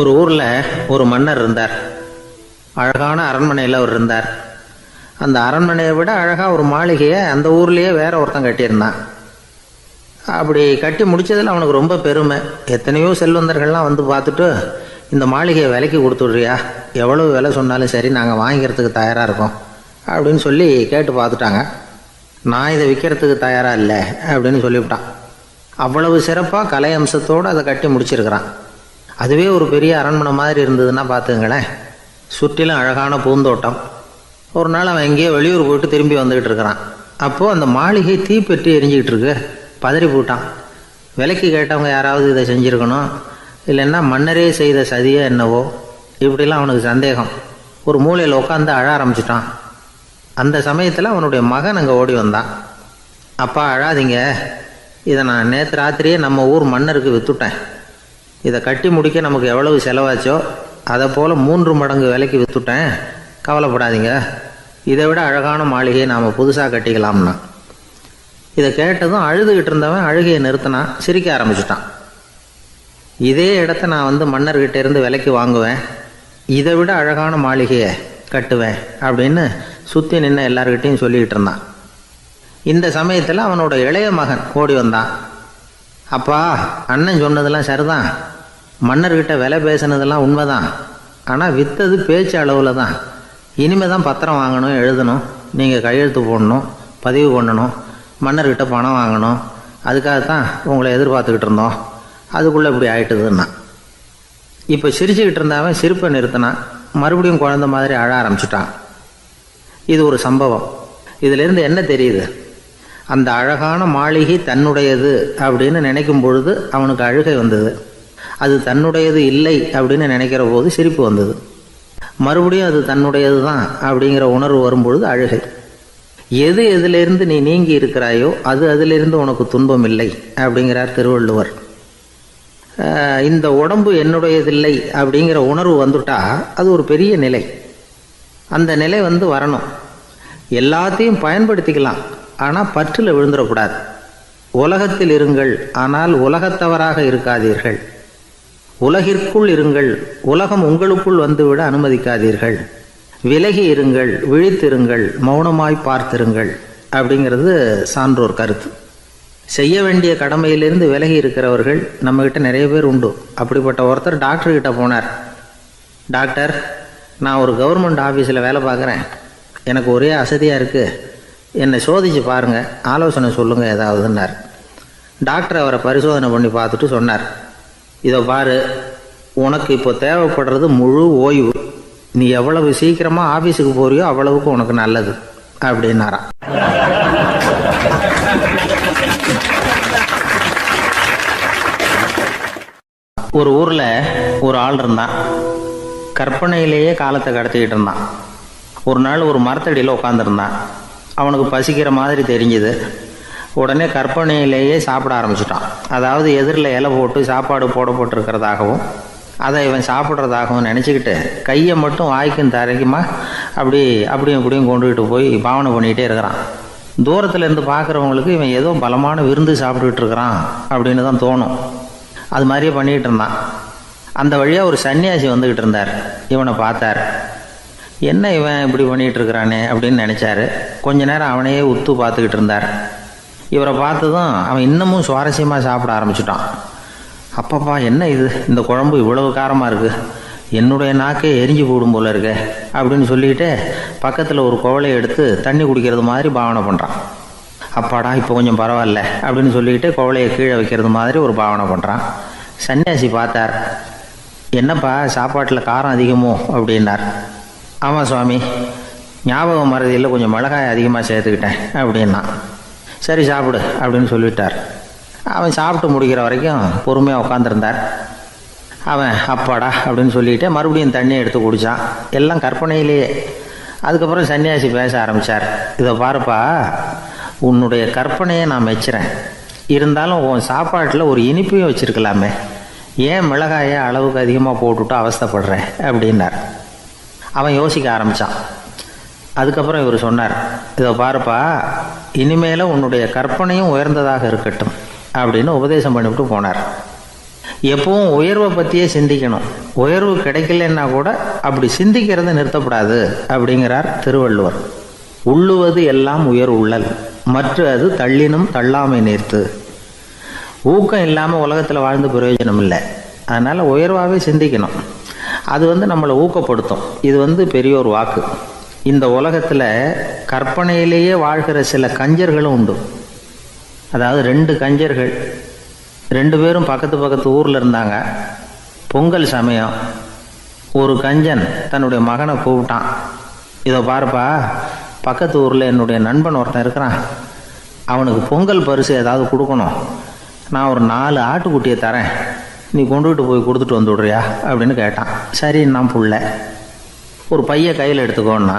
ஒரு ஊரில் ஒரு மன்னர் இருந்தார். அழகான அரண்மனையில் அவர் இருந்தார். அந்த அரண்மனையை விட அழகாக ஒரு மாளிகையை அந்த ஊர்லேயே வேற ஒருத்தன் கட்டியிருந்தான். அப்படி கட்டி முடித்ததில் அவனுக்கு ரொம்ப பெருமை. எத்தனையோ செல்வந்தர்கள்லாம் வந்து பார்த்துட்டு, இந்த மாளிகையை விலைக்கு கொடுத்துட்றியா, எவ்வளவு விலை சொன்னாலும் சரி நாங்கள் வாங்கிக்கிறதுக்கு தயாராக இருக்கோம் அப்படின்னு சொல்லி கேட்டு பார்த்துட்டாங்க. நான் இதை விற்கிறதுக்கு தயாராக இல்லை அப்படின்னு சொல்லிவிட்டான். அவ்வளவு சிறப்பாக கலை அம்சத்தோடு அதை கட்டி முடிச்சிருக்கிறான். அதுவே ஒரு பெரிய அரண்மனை மாதிரி இருந்ததுன்னா பார்த்துங்களேன். சுற்றிலும் அழகான பூந்தோட்டம். ஒரு நாள் அவன் எங்கேயோ வெளியூர் போயிட்டு திரும்பி வந்துக்கிட்டு இருக்கிறான். அப்போது அந்த மாளிகை தீப்பெட்டி எரிஞ்சிக்கிட்டு இருக்கு. பதறி போட்டான். விலைக்கு கேட்டவங்க யாராவது இதை செஞ்சுருக்கணும், இல்லைன்னா மன்னரே செய்த சதியோ என்னவோ, இப்படிலாம் அவனுக்கு சந்தேகம். ஒரு மூலையில் உட்காந்து அழ ஆரம்பிச்சிட்டான். அந்த சமயத்தில் அவனுடைய மகன் அங்கே ஓடி வந்தான். அப்பா அழாதீங்க, இதை நான் நேற்று ராத்திரியே நம்ம ஊர் மன்னருக்கு விற்றுட்டேன். இதை கட்டி முடிக்க நமக்கு எவ்வளவு செலவாச்சோ அதை போல் 3 மடங்கு விலைக்கு விற்றுட்டேன். கவலைப்படாதீங்க, இதை விட அழகான மாளிகையை நாம் புதுசாக கட்டிக்கலாம்னா. இதை கேட்டதும் அழுதுகிட்டு இருந்தவன் அழுகையை நிறுத்தினான், சிரிக்க ஆரம்பிச்சிட்டான். இதே இடத்த நான் வந்து மன்னர்கிட்ட இருந்து விலைக்கு வாங்குவேன், இதை விட அழகான மாளிகையை கட்டுவேன் அப்படின்னு சுற்றி நின்று எல்லார்கிட்டையும் சொல்லிக்கிட்டு இருந்தான். இந்த சமயத்தில் அவனோட இளைய மகன் ஓடி வந்தான். அப்பா, அண்ணன் சொன்னதெல்லாம் சரிதான், மன்னர்கிட்ட விலை பேசினதெல்லாம் உண்மைதான், ஆனால் விற்றது பேச்சு அளவில் தான். இனிமே தான் பத்திரம் வாங்கணும், எழுதணும், நீங்கள் கையெழுத்து போடணும், பதிவு பண்ணணும், மன்னர்கிட்ட பணம் வாங்கணும். அதுக்காகத்தான் உங்களை எதிர்பார்த்துக்கிட்டு இருந்தோம். அதுக்குள்ளே இப்படி ஆயிட்டுதுன்னா. இப்போ சிரிச்சுக்கிட்டு இருந்தவன் சிரிப்பை நிறுத்தினான். மறுபடியும் குழந்தை மாதிரி அழ ஆரம்பிச்சிட்டான். இது ஒரு சம்பவம். இதிலிருந்து என்ன தெரியுது? அந்த அழகான மாளிகை தன்னுடையது அப்படின்னு நினைக்கும் பொழுது அவனுக்கு அழுகை வந்தது. அது தன்னுடையது இல்லை அப்படின்னு நினைக்கிற போது சிரிப்பு வந்தது. மறுபடியும் அது தன்னுடையது தான் அப்படிங்கிற உணர்வு வரும்பொழுது அழுகை. எது எதிலிருந்து நீ நீங்கி இருக்கிறாயோ அது அதிலிருந்து உனக்கு துன்பம் இல்லை அப்படிங்கிறார் திருவள்ளுவர். இந்த உடம்பு என்னுடையதில்லை அப்படிங்கிற உணர்வு வந்துட்டா அது ஒரு பெரிய நிலை. அந்த நிலை வரணும். எல்லாத்தையும் பயன்படுத்திக்கலாம், ஆனால் பற்றில் விழுந்துடக்கூடாது. உலகத்தில் இருங்கள், ஆனால் உலகத்தவராக இருக்காதீர்கள். உலகிற்குள் இருங்கள், உலகம் உங்களுக்குள் வந்துவிட அனுமதிக்காதீர்கள். விலகி இருங்கள், விழித்திருங்கள், மௌனமாய் பார்த்திருங்கள் அப்படிங்கிறது சான்றோர் கருத்து. செய்ய வேண்டிய கடமையிலிருந்து விலகி இருக்கிறவர்கள் நம்மக்கிட்ட நிறைய பேர் உண்டு. அப்படிப்பட்ட ஒருத்தர் டாக்டர்கிட்ட போனார். டாக்டர், நான் ஒரு கவர்மெண்ட் ஆஃபீஸில் வேலை பார்க்குறேன், எனக்கு ஒரே அசதியாக இருக்குது, என்னை சோதிச்சு பாருங்கள், ஆலோசனை சொல்லுங்கள் ஏதாவதுன்னார். டாக்டர் அவரை பரிசோதனை பண்ணி பார்த்துட்டு சொன்னார், இதை பாரு, உனக்கு இப்போ தேவைப்படுறது முழு ஓய்வு. நீ எவ்வளவு சீக்கிரமாக ஆஃபீஸுக்கு போறியோ அவ்வளவுக்கு உனக்கு நல்லது அப்படின்னாராம். ஒரு ஊரில் ஒரு ஆள் இருந்தான். கற்பனையிலேயே காலத்தை கடத்திக்கிட்டு இருந்தான். ஒரு நாள் ஒரு மரத்தடியில் உட்காந்துருந்தான். அவனுக்கு பசிக்கிற மாதிரி தெரிஞ்சுது. உடனே கற்பனையிலேயே சாப்பிட ஆரம்பிச்சிட்டான். அதாவது எதிரில் இலை போட்டு சாப்பாடு போடப்பட்டிருக்கிறதாகவும் அதை இவன் சாப்பிட்றதாகவும் நினச்சிக்கிட்டு கையை மட்டும் வாய்க்கும் தரைக்குமா அப்படியும் இப்படியும் கொண்டுகிட்டு போய் பாவனை பண்ணிக்கிட்டே இருக்கிறான். தூரத்தில் இருந்து பார்க்குறவங்களுக்கு இவன் ஏதோ பலமான விருந்து சாப்பிட்டுக்கிட்டு இருக்கிறான் அப்படின்னு தான் தோணும். அது மாதிரியே பண்ணிக்கிட்டு இருந்தான். அந்த வழியாக ஒரு சன்னியாசி வந்துக்கிட்டு இருந்தார். இவனை பார்த்தார். என்ன இவன் இப்படி பண்ணிகிட்டு இருக்கிறானே அப்படின்னு நினச்சாரு. கொஞ்ச நேரம் அவனையே உத்து பார்த்துக்கிட்டு இருந்தார். இவரை பார்த்ததும் அவன் இன்னமும் சுவாரஸ்யமாக சாப்பிட ஆரம்பிச்சிட்டான். அப்பப்பா, என்ன இது, இந்த குழம்பு இவ்வளவு காரமாக இருக்குது, என்னுடைய நாக்கே எரிஞ்சு போடும் போல இருக்கு அப்படின்னு சொல்லிட்டு பக்கத்தில் ஒரு குவளையை எடுத்து தண்ணி குடிக்கிறது மாதிரி பாவனை பண்ணுறான். அப்பாடா இப்போ கொஞ்சம் பரவாயில்ல அப்படின்னு சொல்லிக்கிட்டு குவளையை கீழே வைக்கிறது மாதிரி ஒரு பாவனை பண்ணுறான். சன்னியாசி பார்த்தார். என்னப்பா சாப்பாட்டில் காரம் அதிகமோ அப்படின்னார். ஆமாம் சுவாமி, ஞாபகம் மறதியில் கொஞ்சம் மிளகாய் அதிகமாக சேர்த்துக்கிட்டேன் அப்படின்னா. சரி சாப்பிடு அப்படின்னு சொல்லிவிட்டார். அவன் சாப்பிட்டு முடிக்கிற வரைக்கும் பொறுமையாக உட்காந்துருந்தார். அவன் அப்பாடா அப்படின்னு சொல்லிட்டு மறுபடியும் தண்ணி எடுத்து குடித்தான். எல்லாம் கற்பனையிலேயே. அதுக்கப்புறம் சன்னியாசி பேச ஆரம்பித்தார். இதை பாருப்பா, உன்னுடைய கற்பனையை நான் மெச்சுறேன். இருந்தாலும் உன் சாப்பாட்டில் ஒரு இனிப்பையும் வச்சுருக்கலாமே, ஏன் மிளகாயை அளவுக்கு அதிகமாக போட்டுவிட்டு அவஸ்தைப்படுறேன் அப்படின்னார். அவன் யோசிக்க ஆரம்பித்தான். அதுக்கப்புறம் இவர் சொன்னார், இதை பாருப்பா, இனிமேலும் உன்னுடைய கற்பனையும் உயர்ந்ததாக இருக்கட்டும் அப்படின்னு உபதேசம் பண்ணிவிட்டு போனார். எப்பவும் உயர்வை பற்றியே சிந்திக்கணும். உயர்வு கிடைக்கலன்னா கூட அப்படி சிந்திக்கிறத நிறுத்தப்படாது அப்படிங்கிறார் திருவள்ளுவர். உள்ளுவது எல்லாம் உயர் உள்ளல், மற்ற அது தள்ளினும் தள்ளாமை நேர்த்து. ஊக்கம் இல்லாமல் உலகத்தில் வாழ்ந்து பிரயோஜனம் இல்லை. அதனால் உயர்வாகவே சிந்திக்கணும். அது நம்மளை ஊக்கப்படுத்தும். இது பெரியோர் வாக்கு. இந்த உலகத்தில் கற்பனையிலேயே வாழ்கிற சில கஞ்சர்களும் உண்டு. அதாவது 2 கஞ்சர்கள் 2 பேரும் பக்கத்து ஊரில் இருந்தாங்க. பொங்கல் சமயம் ஒரு கஞ்சன் தன்னுடைய மகனை கூப்பிட்டான். இதை பாருப்பா, பக்கத்து ஊரில் என்னுடைய நண்பன் ஒருத்தன் இருக்கிறான். அவனுக்கு பொங்கல் பரிசு ஏதாவது கொடுக்கணும். நான் ஒரு 4 ஆட்டுக்குட்டியை தரேன், நீ கொண்டுகிட்டு போய் கொடுத்துட்டு வந்து விட்றியா அப்படின்னு கேட்டான். சரி, நான் புள்ள ஒரு பைய கையில் எடுத்துக்கோன்னா.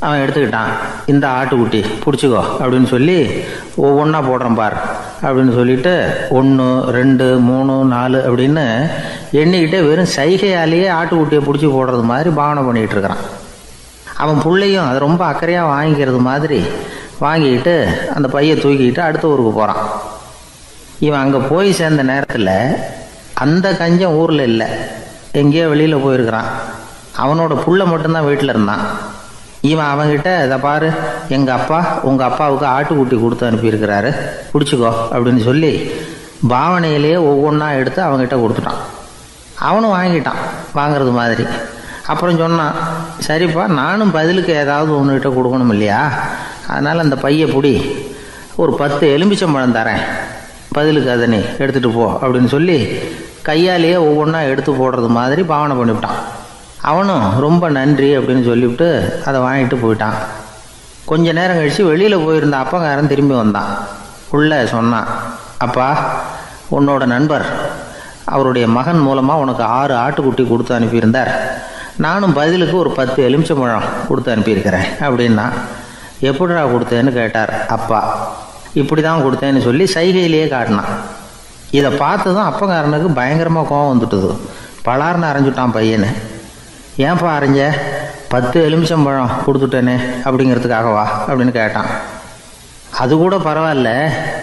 அவன் எடுத்துக்கிட்டான். இந்த ஆட்டுக்குட்டி பிடிச்சிக்கோ அப்படின்னு சொல்லி ஒவ்வொன்றா போடுறேன் பார் அப்படின்னு சொல்லிட்டு 1 2 3 4 அப்படின்னு எண்ணிக்கிட்டே வெறும் சைகையாலேயே ஆட்டுக்குட்டியை பிடிச்சி போடுறது மாதிரி பாவனை பண்ணிகிட்டு இருக்கிறான். அவன் பிள்ளையும் அதை ரொம்ப அக்கறையாக வாங்கிக்கிறது மாதிரி வாங்கிக்கிட்டு அந்த பையை தூக்கிக்கிட்டு அடுத்த ஊருக்கு போகிறான். இவன் அங்கே போய் சேர்ந்த நேரத்தில் அந்த கஞ்சன் ஊரில் இல்லை, எங்கேயோ வெளியில் போயிருக்கிறான். அவனோட புள்ள மட்டும்தான் வீட்டில் இருந்தான். இவன் அவன்கிட்ட, இதை பாரு, எங்கள் அப்பா உங்கள் அப்பாவுக்கு ஆட்டுக்குட்டி கொடுத்து அனுப்பியிருக்கிறாரு, பிடிச்சிக்கோ அப்படின்னு சொல்லி பாவனையிலேயே ஒவ்வொன்றா எடுத்து அவங்ககிட்ட கொடுத்துட்டான். அவனும் வாங்கிட்டான் வாங்கிறது மாதிரி. அப்புறம் சொன்னான், சரிப்பா, நானும் பதிலுக்கு ஏதாவது ஒன்றுகிட்ட கொடுக்கணும் இல்லையா, அதனால் அந்த பையை பிடி, ஒரு 10 எலுமிச்சம்பழம் தரேன், பதிலுக்கு அதை நீ எடுத்துகிட்டு போ அப்படின்னு சொல்லி கையாலேயே ஒவ்வொன்றா எடுத்து போடுறது மாதிரி பாவனை பண்ணிவிட்டான். அவனும் ரொம்ப நன்றி அப்படின்னு சொல்லிவிட்டு அதை வாங்கிட்டு போயிட்டான். கொஞ்ச நேரம் கழித்து வெளியில் போயிருந்த அப்பங்காரன் திரும்பி வந்தான். உள்ள சொன்னான், அப்பா, உன்னோட நண்பர் அவருடைய மகன் மூலமாக உனக்கு 6 ஆட்டுக்குட்டி கொடுத்து அனுப்பியிருந்தார். நானும் பதிலுக்கு ஒரு 10 எலுமிச்சம்பழம் கொடுத்து அனுப்பியிருக்கிறேன் அப்படின்னா. எப்படிடா கொடுத்தேன்னு கேட்டார் அப்பா. இப்படி தான் கொடுத்தேன்னு சொல்லி சைகையிலேயே காட்டினான். இதை பார்த்து தான் அப்பங்காரனுக்கு பயங்கரமாக கோவம் வந்துட்டுது. பலார்னு அரைஞ்சுட்டான் பையனை. ஏன்ப்பா அரைஞ்ச? 10 எலுமிச்சம்பழம் கொடுத்துட்டேனே அப்படிங்கிறதுக்காகவா அப்படின்னு கேட்டான். அது கூட பரவாயில்ல,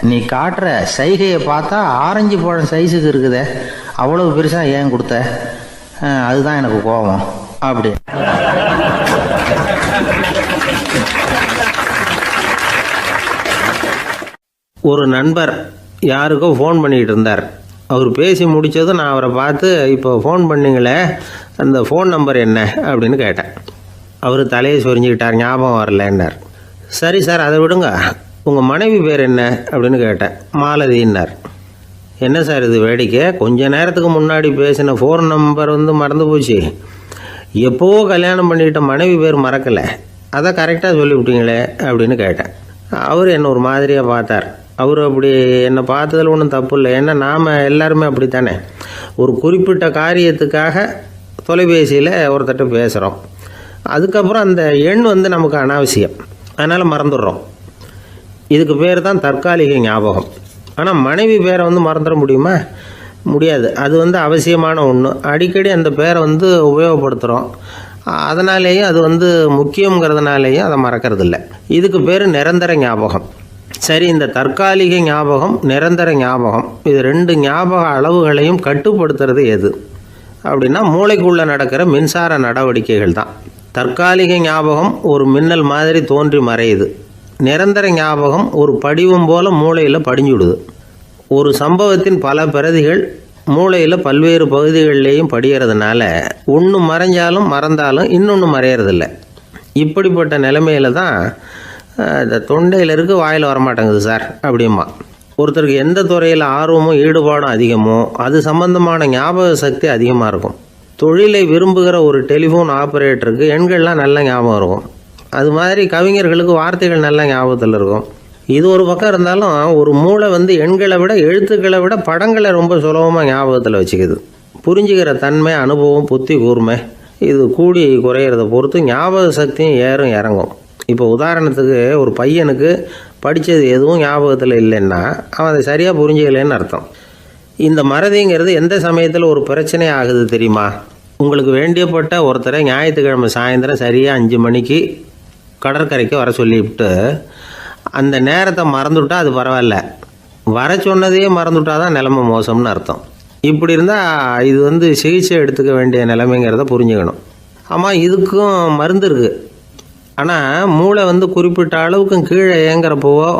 நீ காட்டுற சைகையை பார்த்தா ஆரஞ்சு பழம் சைஸுக்கு இருக்குதே, அவ்வளவு பெருசாக ஏன் கொடுத்த? அதுதான் எனக்கு கோபம் அப்படி. ஒரு நண்பர் யாருக்கோ ஃபோன் பண்ணிக்கிட்டு இருந்தார். அவர் பேசி முடித்ததும் நான் அவரை பார்த்து, இப்போ ஃபோன் பண்ணிங்களே, அந்த ஃபோன் நம்பர் என்ன அப்படின்னு கேட்டேன். அவர் தலையை சொரிஞ்சுக்கிட்டார், ஞாபகம் வரலன்னார். சரி சார், அதை விடுங்க, உங்கள் மனைவி பேர் என்ன அப்படின்னு கேட்டேன். மாலதின்னார். என்ன சார் இது வேடிக்கை, கொஞ்ச நேரத்துக்கு முன்னாடி பேசின ஃபோன் நம்பர் மறந்து போச்சு, எப்போவோ கல்யாணம் பண்ணிக்கிட்ட மனைவி பேர் மறக்கலை, அதை கரெக்டாக சொல்லிவிட்டீங்களே அப்படின்னு கேட்டேன். அவர் என்னை ஒரு மாதிரியாக பார்த்தார். அவர் அப்படி என்னை பார்த்ததில் ஒன்றும் தப்பு இல்லை, ஏன்னா நாம் எல்லாருமே அப்படி தானே, ஒரு குறிப்பிட்ட காரியத்துக்காக தொலைபேசியில் ஒருத்தட்ட பேசுகிறோம், அதுக்கப்புறம் அந்த எண் நமக்கு அனாவசியம், அதனால் மறந்துடுறோம். இதுக்கு பேர் தான் தற்காலிக ஞாபகம். ஆனால் மனைவி பேரை மறந்துட முடியுமா? முடியாது. அது அவசியமான ஒன்று. அடிக்கடி அந்த பேரை உபயோகப்படுத்துகிறோம், அதனாலேயும் அது முக்கியங்கிறதுனாலேயும் அதை மறக்கிறதில்ல. இதுக்கு பேர் நிரந்தர ஞாபகம். சரி, இந்த தற்காலிக ஞாபகம், நிரந்தர ஞாபகம், இது 2 ஞாபக அளவுகளையும் கட்டுப்படுத்துறது எது அப்படின்னா மூளைக்குள்ளே நடக்கிற மின்சார நடவடிக்கைகள் தான். தற்காலிக ஞாபகம் ஒரு மின்னல் மாதிரி தோன்றி மறையுது. நிரந்தர ஞாபகம் ஒரு படிவம் போல் மூளையில் படிஞ்சுடுது. ஒரு சம்பவத்தின் பல பிரதிகள் மூளையில் பல்வேறு பகுதிகளிலேயும் படிகிறதுனால ஒன்று மறைஞ்சாலும் மறந்தாலும் இன்னொன்று மறையறதில்லை. இப்படிப்பட்ட நிலைமையில தான் இந்த தொண்டையில் இருக்குது, வாயில் வரமாட்டேங்குது சார் அப்படிமா. ஒருத்தருக்கு எந்த துறையில் ஆர்வமும் ஈடுபாடும் அதிகமோ அது சம்பந்தமான ஞாபக சக்தி அதிகமாக இருக்கும். தொழிலை விரும்புகிற ஒரு டெலிஃபோன் ஆப்ரேட்டருக்கு எண்கள்லாம் நல்ல ஞாபகம் இருக்கும். அது மாதிரி கவிஞர்களுக்கு வார்த்தைகள் நல்ல ஞாபகத்தில் இருக்கும். இது ஒரு பக்கம் இருந்தாலும் ஒரு மூளை எண்களை விட எழுத்துக்களை விட படங்களை ரொம்ப சுலபமாக ஞாபகத்தில் வச்சுக்குது. புரிஞ்சுக்கிற தன்மை, அனுபவம், புத்தி கூர்மை இது கூடி குறையிறத பொறுத்து ஞாபக சக்தியும் ஏறும் இறங்கும். இப்போ உதாரணத்துக்கு ஒரு பையனுக்கு படித்தது எதுவும் ஞாபகத்தில் இல்லைன்னா அவன் அதை சரியாக புரிஞ்சுக்கலைன்னு அர்த்தம். இந்த மறதிங்கிறது எந்த சமயத்தில் ஒரு பிரச்சனை ஆகுது தெரியுமா? உங்களுக்கு வேண்டியப்பட்ட ஒருத்தரை ஞாயிற்றுக்கிழமை சாயந்தரம் சரியாக 5 மணிக்கு கடற்கரைக்கு வர சொல்லிவிட்டு அந்த நேரத்தை மறந்துவிட்டா அது பரவாயில்ல, வர சொன்னதையே மறந்துவிட்டா தான் நிலைமை மோசம்னு அர்த்தம். இப்படி இருந்தால் இது சிகிச்சை எடுத்துக்க வேண்டிய நிலைமைங்கிறத புரிஞ்சுக்கணும். ஆமாம், இதுக்கும் மருந்து இருக்குது. ஆனால் மூளை குறிப்பிட்ட அளவுக்கும் கீழே இயங்குறப்போவோ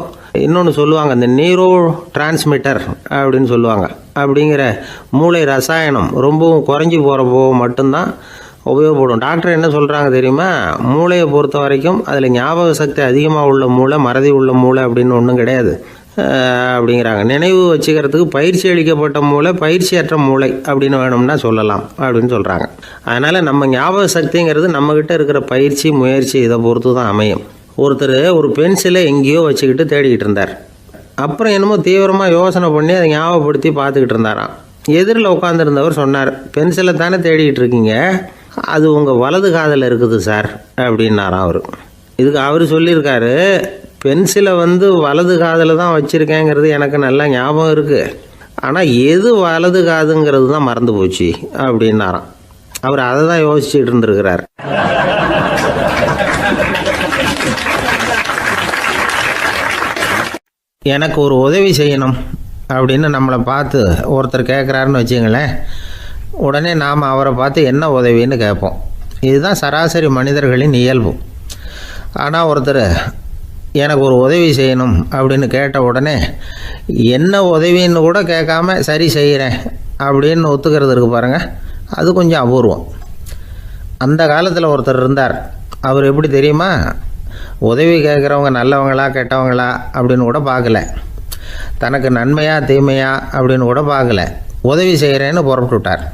இன்னொன்று சொல்லுவாங்க, இந்த நியூரோ டிரான்ஸ்மிட்டர் அப்படின்னு சொல்லுவாங்க. அப்படிங்கிற மூளை ரசாயனம் ரொம்பவும் குறைஞ்சி போகிறப்போ மட்டும்தான் உபயோகப்படும். டாக்டர் என்ன சொல்கிறாங்க தெரியுமா? மூளையை பொறுத்த வரைக்கும் அதில் ஞாபக சக்தி அதிகமாக உள்ள மூளை, மறதி உள்ள மூளை அப்படின்னு ஒன்றும் கிடையாது அப்படிங்கிறாங்க. நினைவு வச்சுக்கிறதுக்கு பயிற்சி அளிக்கப்பட்ட மூளை, பயிற்சியற்ற மூளை அப்படின்னு வேணும்னா சொல்லலாம் அப்படின்னு சொல்கிறாங்க. அதனால் நம்ம ஞாபக சக்திங்கிறது நம்மக்கிட்ட இருக்கிற பயிற்சி, முயற்சி இதை பொறுத்து தான் அமையும். ஒருத்தர் ஒரு பென்சிலை எங்கேயோ வச்சுக்கிட்டு தேடிக்கிட்டு இருந்தார். அப்புறம் என்னமோ தீவிரமாக யோசனை பண்ணி அதை ஞாபகப்படுத்தி பார்த்துக்கிட்டு இருந்தாராம். எதிரில் உட்காந்துருந்தவர் சொன்னார், பென்சிலை தானே தேடிக்கிட்டு இருக்கீங்க, அது உங்கள் வலது காதில் இருக்குது சார் அப்படின்னாராம் அவர். இதுக்கு அவர் சொல்லியிருக்காரு, பென்சிலை வலது காதில் தான் வச்சுருக்கேங்கிறது எனக்கு நல்லா ஞாபகம் இருக்குது, ஆனால் எது வலது காதுங்கிறது தான் மறந்து போச்சு அப்படின்னாராம். அவர் அதை தான் யோசிச்சுட்டு இருந்திருக்கிறார். எனக்கு ஒரு உதவி செய்யணும் அப்படின்னு நம்மளை பார்த்து ஒருத்தர் கேட்குறாருன்னு வச்சுங்களேன், உடனே நாம் அவரை பார்த்து என்ன உதவின்னு கேட்போம். இதுதான் சராசரி மனிதர்களின் இயல்பு. ஆனால் ஒருத்தர் எனக்கு ஒரு உதவி செய்யணும் அப்படின்னு கேட்ட உடனே என்ன உதவின்னு கூட கேட்காம சரி செய்கிறேன் அப்படின்னு ஒத்துக்கிறது இருக்கு பாருங்கள், அது கொஞ்சம் அபூர்வம். அந்த காலத்தில் ஒருத்தர் இருந்தார். அவர் எப்படி தெரியுமா? உதவி கேட்குறவங்க நல்லவங்களா கெட்டவங்களா அப்படின்னு கூட பார்க்கல, தனக்கு நன்மையா தீமையா அப்படின்னு கூட பார்க்கல, உதவி செய்கிறேன்னு புறப்பட்டு விட்டார்.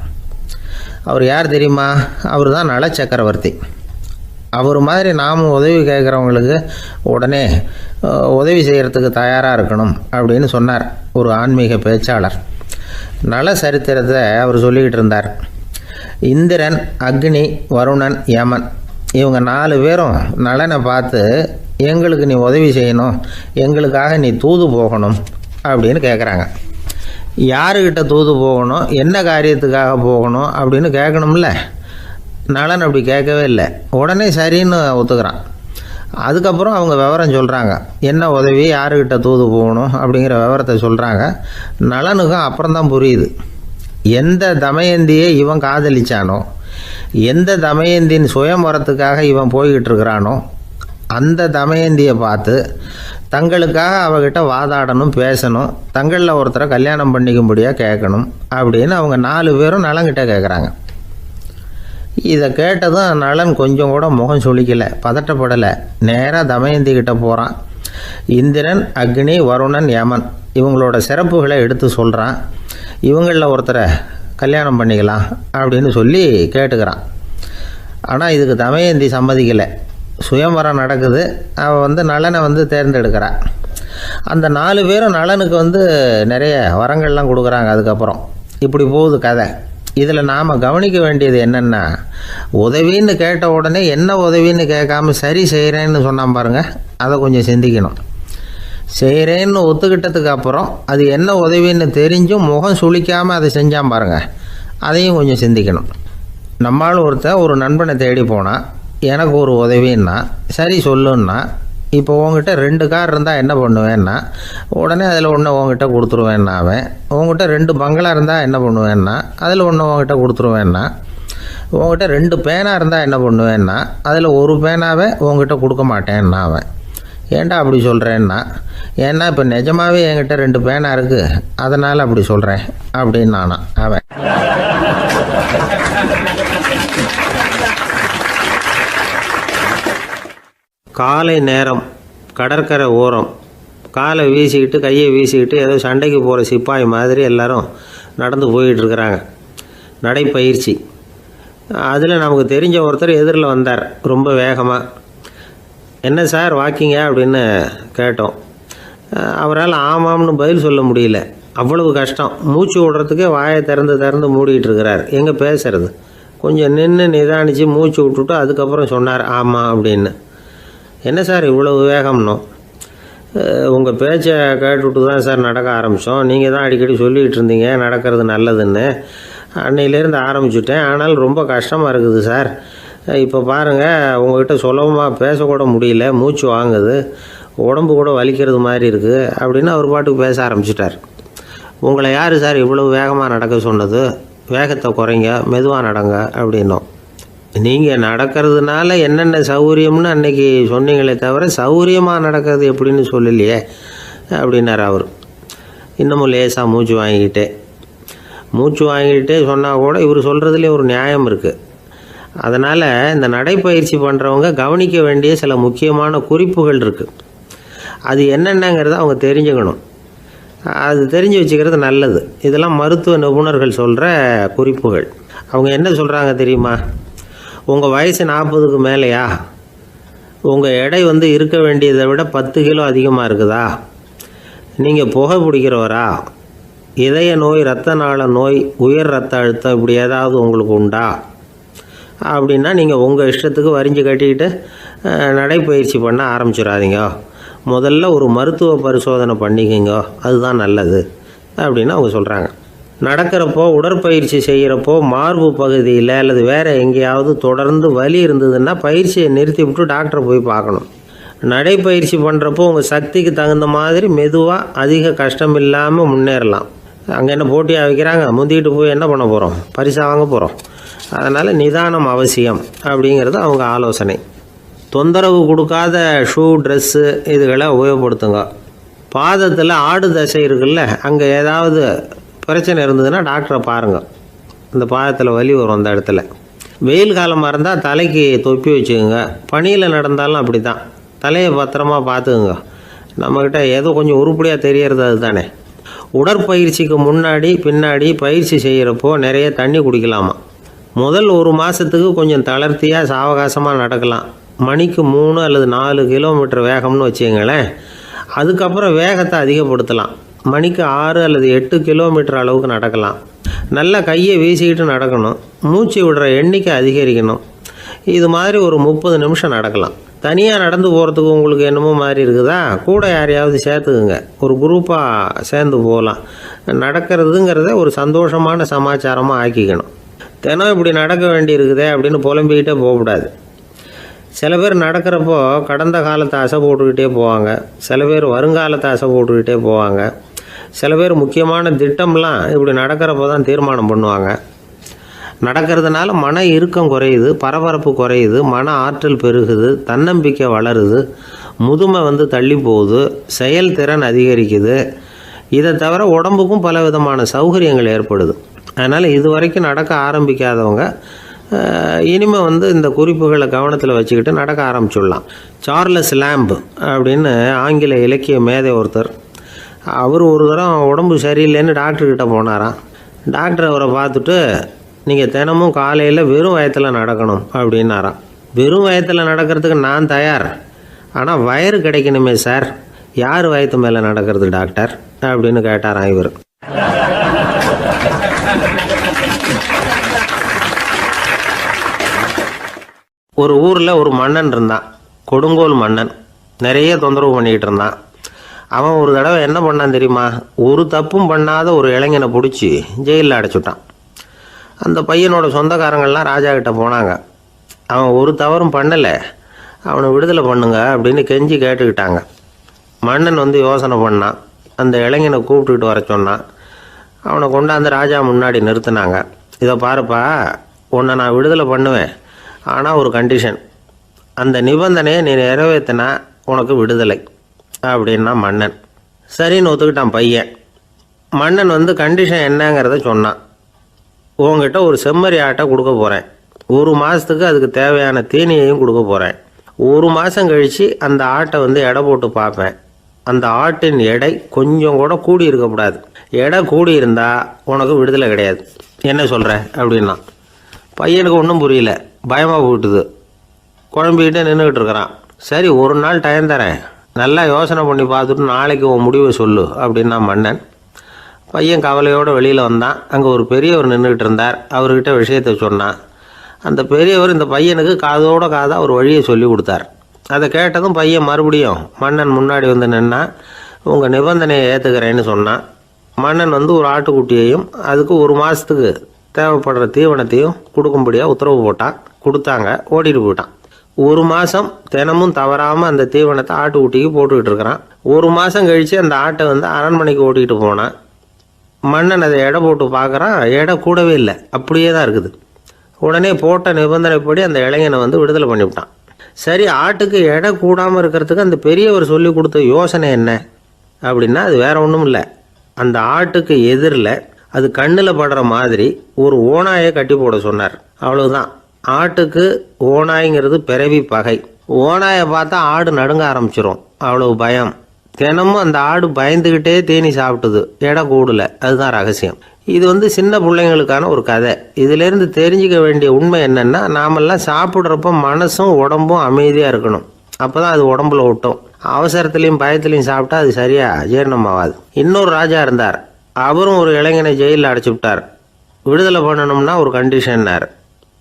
அவர் யார் தெரியுமா? அவர் தான் நல சக்கரவர்த்தி. அவர் மாதிரி நாமும் உதவி கேட்குறவங்களுக்கு உடனே உதவி செய்கிறதுக்கு தயாராக இருக்கணும் அப்படின்னு சொன்னார் ஒரு ஆன்மீக பேச்சாளர். நல சரித்திரத்தை அவர் சொல்லிக்கிட்டு இருந்தார். இந்திரன், அக்னி, வருணன், யமன் இவங்க 4 பேரும் நலனை பார்த்து எங்களுக்கு நீ உதவி செய்யணும், எங்களுக்காக நீ தூது போகணும் அப்படின்னு கேட்குறாங்க. யாருக்கிட்ட தூது போகணும், என்ன காரியத்துக்காக போகணும் அப்படின்னு கேட்கணும்ல. நலன் அப்படி கேட்கவே இல்லை, உடனே சரின்னு ஒத்துக்கிறான். அதுக்கப்புறம் அவங்க விவரம் சொல்கிறாங்க, என்ன உதவி, யாருக்கிட்ட தூது போகணும் அப்படிங்கிற விவரத்தை சொல்கிறாங்க. நலனுக்கும் அப்புறம்தான் புரியுது, எந்த தமயந்தியை இவன் காதலிச்சானோ, எந்த தமயந்தின் சுயம்பரத்துக்காக இவன் போய்கிட்டு இருக்கிறானோ அந்த தமயந்தியை பார்த்து தங்களுக்காக அவகிட்ட வாதாடணும், பேசணும், தங்களில் ஒருத்தரை கல்யாணம் பண்ணிக்கும்படியாக கேட்கணும் அப்படின்னு அவங்க 4 பேரும் நலன்கிட்ட கேட்குறாங்க. இதை கேட்டதும் நலன் கொஞ்சம் கூட முகம் சுளிக்கலை, பதட்டப்படலை. நேராக தமயந்தி கிட்ட போகிறான். இந்திரன், அக்னி, வருணன், யமன் இவங்களோட சிறப்புகளை எடுத்து சொல்கிறான். இவங்களில் ஒருத்தரை கல்யாணம் பண்ணிக்கலாம் அப்படின்னு சொல்லி கேட்டுக்கிறான். ஆனால் இதுக்கு தமயந்தி சம்மதிக்கலை. சுயம்பரம் நடக்குது, அவள் நலனை தேர்ந்தெடுக்கிறாள். அந்த 4 பேரும் நலனுக்கு நிறைய வரங்கள்லாம் கொடுக்குறாங்க. அதுக்கப்புறம் இப்படி போகுது கதை. இதில் நாம் கவனிக்க வேண்டியது என்னென்னா, உதவின்னு கேட்ட உடனே என்ன உதவின்னு கேட்காம சரி செய்கிறேன்னு சொன்னான் பாருங்கள், அதை கொஞ்சம் சிந்திக்கணும். செய்கிறேன்னு ஒத்துக்கிட்டதுக்கு அப்புறம் அது என்ன உதவின்னு தெரிஞ்சும் முகம் சுளிக்காமல் அதை செஞ்சான் பாருங்கள், அதையும் கொஞ்சம் சிந்திக்கணும். நம்மால் ஒருத்தன் ஒரு நண்பனை தேடி போனால் எனக்கு ஒரு உதவின்னா சரி சொல்லுன்னா, இப்போ உங்ககிட்ட 2 கார் இருந்தால் என்ன பண்ணுவேன்னா உடனே அதில் ஒன்று உங்ககிட்ட கொடுத்துருவேன்னா, அவன் உங்ககிட்ட 2 பங்களா இருந்தால் என்ன பண்ணுவேன்னா அதில் ஒன்று உங்ககிட்ட கொடுத்துருவேன்னா, உங்ககிட்ட 2 பேனா இருந்தால் என்ன பண்ணுவேன்னா அதில் ஒரு பேனாவை உங்ககிட்ட கொடுக்க மாட்டேன்னா அவன். ஏன்டா அப்படி சொல்கிறேன்னா, ஏன்னா இப்போ நிஜமாகவே என்கிட்ட 2 பேனா இருக்குது, அதனால் அப்படி சொல்கிறேன் அப்படின்னு நானா அவன். காலை நேரம் கடற்கரை ஓரம் காலை வீசிக்கிட்டு கையை வீசிக்கிட்டு ஏதோ சண்டைக்கு போகிற சிப்பாய் மாதிரி எல்லாரும் நடந்து போயிட்டுருக்குறாங்க. நடைப்பயிற்சி. அதில் நமக்கு தெரிஞ்ச ஒருத்தர் எதிரில் வந்தார் ரொம்ப வேகமாக. என்ன சார் வாக்கிங்க அப்படின்னு கேட்டோம். அவரால் ஆமாம்னு பதில் சொல்ல முடியல, அவ்வளவு கஷ்டம். மூச்சு விடுறதுக்கே வாயை திறந்து மூடிகிட்டு இருக்கிறார். எங்கே பேசுறது? கொஞ்சம் நின்று நிதானித்து மூச்சு விட்டுட்டு அதுக்கப்புறம் சொன்னார் ஆமாம் அப்படின்னு. என்ன சார் இவ்வளவு வேகம்னோம்? உங்கள் பேச்சை கேட்டுவிட்டு தான் சார் நடக்க ஆரம்பித்தோம். நீங்கள் தான் அடிக்கடி சொல்லிகிட்டு இருந்தீங்க நடக்கிறது நல்லதுன்னு. அன்னையிலேருந்து ஆரம்பிச்சுட்டேன். ஆனாலும் ரொம்ப கஷ்டமாக இருக்குது சார். இப்போ பாருங்கள், உங்கள்கிட்ட சுலபமாக பேசக்கூட முடியல, மூச்சு வாங்குது, உடம்பு கூட வலிக்கிறது மாதிரி இருக்குது அப்படின்னு அவர் பாட்டுக்கு பேச ஆரம்பிச்சிட்டார். உங்களை யார் சார் இவ்வளவு வேகமாக நடக்க சொன்னது? வேகத்தை குறைங்க, மெதுவாக நடங்க அப்படின்னோம். நீங்கள் நடக்கிறதுனால என்னென்ன சௌகரியம்னு அன்றைக்கி சொன்னீங்களே தவிர சௌகரியமாக நடக்கிறது எப்படின்னு சொல்லலையே அப்படின்னார் அவர். இன்னமும் லேசாக மூச்சு வாங்கிக்கிட்டே சொன்னால் கூட இவர் சொல்கிறதுலேயே ஒரு நியாயம் இருக்குது. அதனால் இந்த நடைப்பயிற்சி பண்ணுறவங்க கவனிக்க வேண்டிய சில முக்கியமான குறிப்புகள் இருக்குது. அது என்னென்னங்கிறத அவங்க தெரிஞ்சுக்கணும். அது தெரிஞ்சு வச்சுக்கிறது நல்லது. இதெல்லாம் மருத்துவ நிபுணர்கள் சொல்கிற குறிப்புகள். அவங்க என்ன சொல்கிறாங்க தெரியுமா? உங்கள் வயசு 40க்கு மேலேயா? உங்கள் எடை இருக்க வேண்டியதை விட 10 கிலோ அதிகமாக இருக்குதா? நீங்கள் புகை பிடிக்கிறவரா? இதய நோய், இரத்த நாள நோய், உயர் இரத்த அழுத்தம் இப்படி ஏதாவது உங்களுக்கு உண்டா? அப்படின்னா நீங்கள் உங்கள் இஷ்டத்துக்கு வரிஞ்சு கட்டிக்கிட்டு நடைப்பயிற்சி பண்ண ஆரம்பிச்சிடாதீங்க. முதல்ல ஒரு மருத்துவ பரிசோதனை பண்ணிக்கோங்க, அதுதான் நல்லது அப்படின்னு அவங்க சொல்கிறாங்க. நடக்கிறப்போ, உடற்பயிற்சி செய்கிறப்போ மார்பு பகுதியில் அல்லது வேறு எங்கேயாவது தொடர்ந்து வலி இருந்ததுன்னா பயிற்சியை நிறுத்தி விட்டு டாக்டரை போய் பார்க்கணும். நடைப்பயிற்சி பண்ணுறப்போ உங்கள் சக்திக்கு தகுந்த மாதிரி மெதுவாக அதிக கஷ்டம் இல்லாமல் முன்னேறலாம். அங்கே என்ன போட்டியாக வைக்கிறாங்க? முந்திக்கிட்டு போய் என்ன பண்ண போகிறோம்? பரிசாக வாங்க போகிறோம். அதனால் நிதானம் அவசியம் அப்படிங்கிறது அவங்க ஆலோசனை. தொந்தரவு கொடுக்காத ஷூ, ட்ரெஸ்ஸு இதுகளை உபயோகப்படுத்துங்க. பாதத்தில் ஆடு தசை இருக்குல்ல, அங்கே ஏதாவது பிரச்சனை இருந்ததுன்னா டாக்டரை பாருங்கள். இந்த பாதத்தில் வலி வரும் அந்த இடத்துல. வெயில் காலமாக இருந்தால் தலைக்கு தொப்பி வச்சுக்கோங்க. பனியில் நடந்தாலும் அப்படி தான், தலையை பத்திரமா பார்த்துக்குங்க. நம்மக்கிட்ட ஏதோ கொஞ்சம் உருப்படியாக தெரியறது அது தானே. உடற்பயிற்சிக்கு முன்னாடி பின்னாடி பயிற்சி செய்கிறப்போ நிறைய தண்ணி குடிக்கலாமா. முதல் 1 மாதத்துக்கு கொஞ்சம் தளர்த்தியாக சாவகாசமாக நடக்கலாம். மணிக்கு 3 அல்லது 4 கிலோமீட்டர் வேகம்னு வச்சுங்களேன். அதுக்கப்புறம் வேகத்தை அதிகப்படுத்தலாம். மணிக்கு 6 அல்லது 8 கிலோமீட்டர் அளவுக்கு நடக்கலாம். நல்லா கையை வீசிக்கிட்டு நடக்கணும். மூச்சு விடுற எண்ணிக்கை அதிகரிக்கணும். இது மாதிரி ஒரு 30 நிமிஷம் நடக்கலாம். தனியாக நடந்து போகிறதுக்கு உங்களுக்கு என்னமோ மாதிரி இருக்குதா? கூட யாரையாவது சேர்த்துக்குங்க. ஒரு குரூப்பாக சேர்ந்து போகலாம். நடக்கிறதுங்கிறத ஒரு சந்தோஷமான சமாச்சாரமாக ஆக்கிக்கணும். தினம் இப்படி நடக்க வேண்டி இருக்குதே அப்படின்னு புலம்பிக்கிட்டே போகக்கூடாது. சில பேர் நடக்கிறப்போ கடந்த காலத்தை அசை போட்டுக்கிட்டே போவாங்க. சில பேர் வருங்காலத்தை அசை போட்டுக்கிட்டே போவாங்க. சில பேர் முக்கியமான திட்டம்லாம் இப்படி நடக்கிறப்போ தான் தீர்மானம் பண்ணுவாங்க. நடக்கிறதுனால மன இறுக்கம் குறையுது, பரபரப்பு குறையுது, மன ஆற்றல் பெருகுது, தன்னம்பிக்கை வளருது, முதுமை தள்ளி போகுது, செயல்திறன் அதிகரிக்குது. இதை தவிர உடம்புக்கும் பல விதமான சௌகரியங்கள் ஏற்படுது. அதனால் இது வரைக்கும் நடக்க ஆரம்பிக்காதவங்க இனிமேல் இந்த குறிப்புகளை கவனத்தில் வச்சுக்கிட்டு நடக்க ஆரம்பிச்சுடலாம். சார்லஸ் லேம்ப் அப்படின்னு ஆங்கில இலக்கிய மேதை ஒருத்தர், அவர் ஒரு தரம் உடம்பு சரியில்லைன்னு டாக்டர்கிட்ட போனாராம். டாக்டர் அவரை பார்த்துட்டு, நீங்கள் தினமும் காலையில் வெறும் வயத்தில் நடக்கணும் அப்படின்னாராம். வெறும் வயத்தில் நடக்கிறதுக்கு நான் தயார், ஆனால் வயிறு கிடைக்கணுமே சார். யார் வயத்து மேலே நடக்கிறது டாக்டர் அப்படின்னு கேட்டாராம் இவர். ஒரு ஊரில் ஒரு மன்னன் இருந்தான், கொடுங்கோல் மன்னன். நிறைய தொந்தரவு பண்ணிக்கிட்டு இருந்தான். அவன் ஒரு தடவை என்ன பண்ணான் தெரியுமா? ஒரு தப்பும் பண்ணாத ஒரு இளைஞனை பிடிச்சி ஜெயிலில் அடைச்சுட்டான். அந்த பையனோட சொந்தக்காரங்கள்லாம் ராஜா கிட்ட போனாங்க. அவன் ஒரு தவறும் பண்ணலை, அவனை விடுதலை பண்ணுங்க அப்படின்னு கெஞ்சி கேட்டுக்கிட்டாங்க. மன்னன் யோசனை பண்ணான். அந்த இளைஞனை கூப்பிட்டுக்கிட்டு வர சொன்னான். அவனை கொண்டாந்து ராஜா முன்னாடி நிறுத்தினாங்க. இதை பாருப்பா, உன்னை நான் விடுதலை பண்ணுவேன், ஆனால் ஒரு கண்டிஷன். அந்த நிபந்தனையை நீ நிறைவேற்றினா உனக்கு விடுதலை அப்படின்னா மன்னன். சரின்னு ஒத்துக்கிட்டான் பையன். மன்னன் கண்டிஷன் என்னங்கிறத சொன்னான். உங்ககிட்ட ஒரு செம்மறி ஆட்டை கொடுக்க போகிறேன். 1 மாதத்துக்கு அதுக்கு தேவையான தீனியையும் கொடுக்க போகிறேன். ஒரு மாதம் கழித்து அந்த ஆட்டை எடை போட்டு பார்ப்பேன். அந்த ஆட்டின் எடை கொஞ்சம் கூட கூடி இருக்கக்கூடாது. எடை கூடி இருந்தால் உனக்கு விடுதலை கிடையாது. என்ன சொல்கிற அப்படின்னா பையனுக்கு ஒன்றும் புரியல, பயமாக போட்டுது. குழம்பிக்கிட்டே நின்றுக்கிட்டு இருக்கிறான். சரி, ஒரு நாள் டைம் தரேன், நல்லா யோசனை பண்ணி பார்த்துட்டு நாளைக்கு உன் முடிவை சொல்லு அப்படின்னா மன்னன். பையன் கவலையோடு வெளியில் வந்தான். அங்கே ஒரு பெரியவர் நின்றுக்கிட்டு இருந்தார். அவர்கிட்ட விஷயத்தை சொன்னான். அந்த பெரியவர் இந்த பையனுக்கு காதோட காதாக ஒரு வழியை சொல்லி கொடுத்தார். அதை கேட்டதும் பையன் மறுபடியும் மன்னன் முன்னாடி நின்னா, உங்கள் நிபந்தனையை ஏற்றுக்கிறேன்னு சொன்னான். மன்னன் ஒரு ஆட்டுக்குட்டியையும் அதுக்கு ஒரு மாதத்துக்கு தேவைப்படுற தீவனத்தையும் கொடுக்கும்படியாக உத்தரவு போட்டான். கொடுத்தாங்க. ஓடிட்டு போயிட்டான். ஒரு மாதம் தினமும் தவறாமல் அந்த தீவனத்தை ஆட்டுக்குட்டிக்கு போட்டுக்கிட்டு இருக்கிறான். ஒரு மாதம் கழித்து அந்த ஆட்டை அரண்மனைக்கு ஓட்டிகிட்டு போனான். மன்னன் அதை எடை போட்டு பார்க்குறான். எடை கூடவே இல்லை, அப்படியே தான் இருக்குது. உடனே போட்ட நிபந்தனைப்படி அந்த இளைஞனை விடுதலை பண்ணிவிட்டான். சரி, ஆட்டுக்கு எடை கூடாமல் இருக்கிறதுக்கு அந்த பெரியவர் சொல்லி கொடுத்த யோசனை என்ன அப்படின்னா, அது வேற ஒன்றும் இல்லை. அந்த ஆட்டுக்கு எதிரில் அது கண்ணில் படுற மாதிரி ஒரு ஓநாயை கட்டி போட சொன்னார். அவ்வளவுதான். ஆட்டுக்கு ஓநாய்ங்கிறது பிறவி பகை. ஓநாயை பார்த்தா ஆடு நடுங்க ஆரம்பிச்சிரும், அவ்வளவு பயம். தினமும் அந்த ஆடு பயந்துக்கிட்டே தேனி சாப்பிட்டுது, எடை கூடல. அதுதான் ரகசியம். இது சின்ன பிள்ளைங்களுக்கான ஒரு கதை. இதிலேருந்து தெரிஞ்சிக்க வேண்டிய உண்மை என்னென்னா, நாமெல்லாம் சாப்பிட்றப்ப மனசும் உடம்பும் அமைதியாக இருக்கணும். அப்போ தான் அது உடம்புல ஒட்டும். அவசரத்துலேயும் பயத்துலையும் சாப்பிட்டா அது சரியாக ஜீரணமாகாது. இன்னொரு ராஜா இருந்தார். அவரும் ஒரு இளைஞனை ஜெயிலில் அடைச்சி விட்டார். விடுதலை பண்ணணும்னா ஒரு கண்டிஷன்னார்.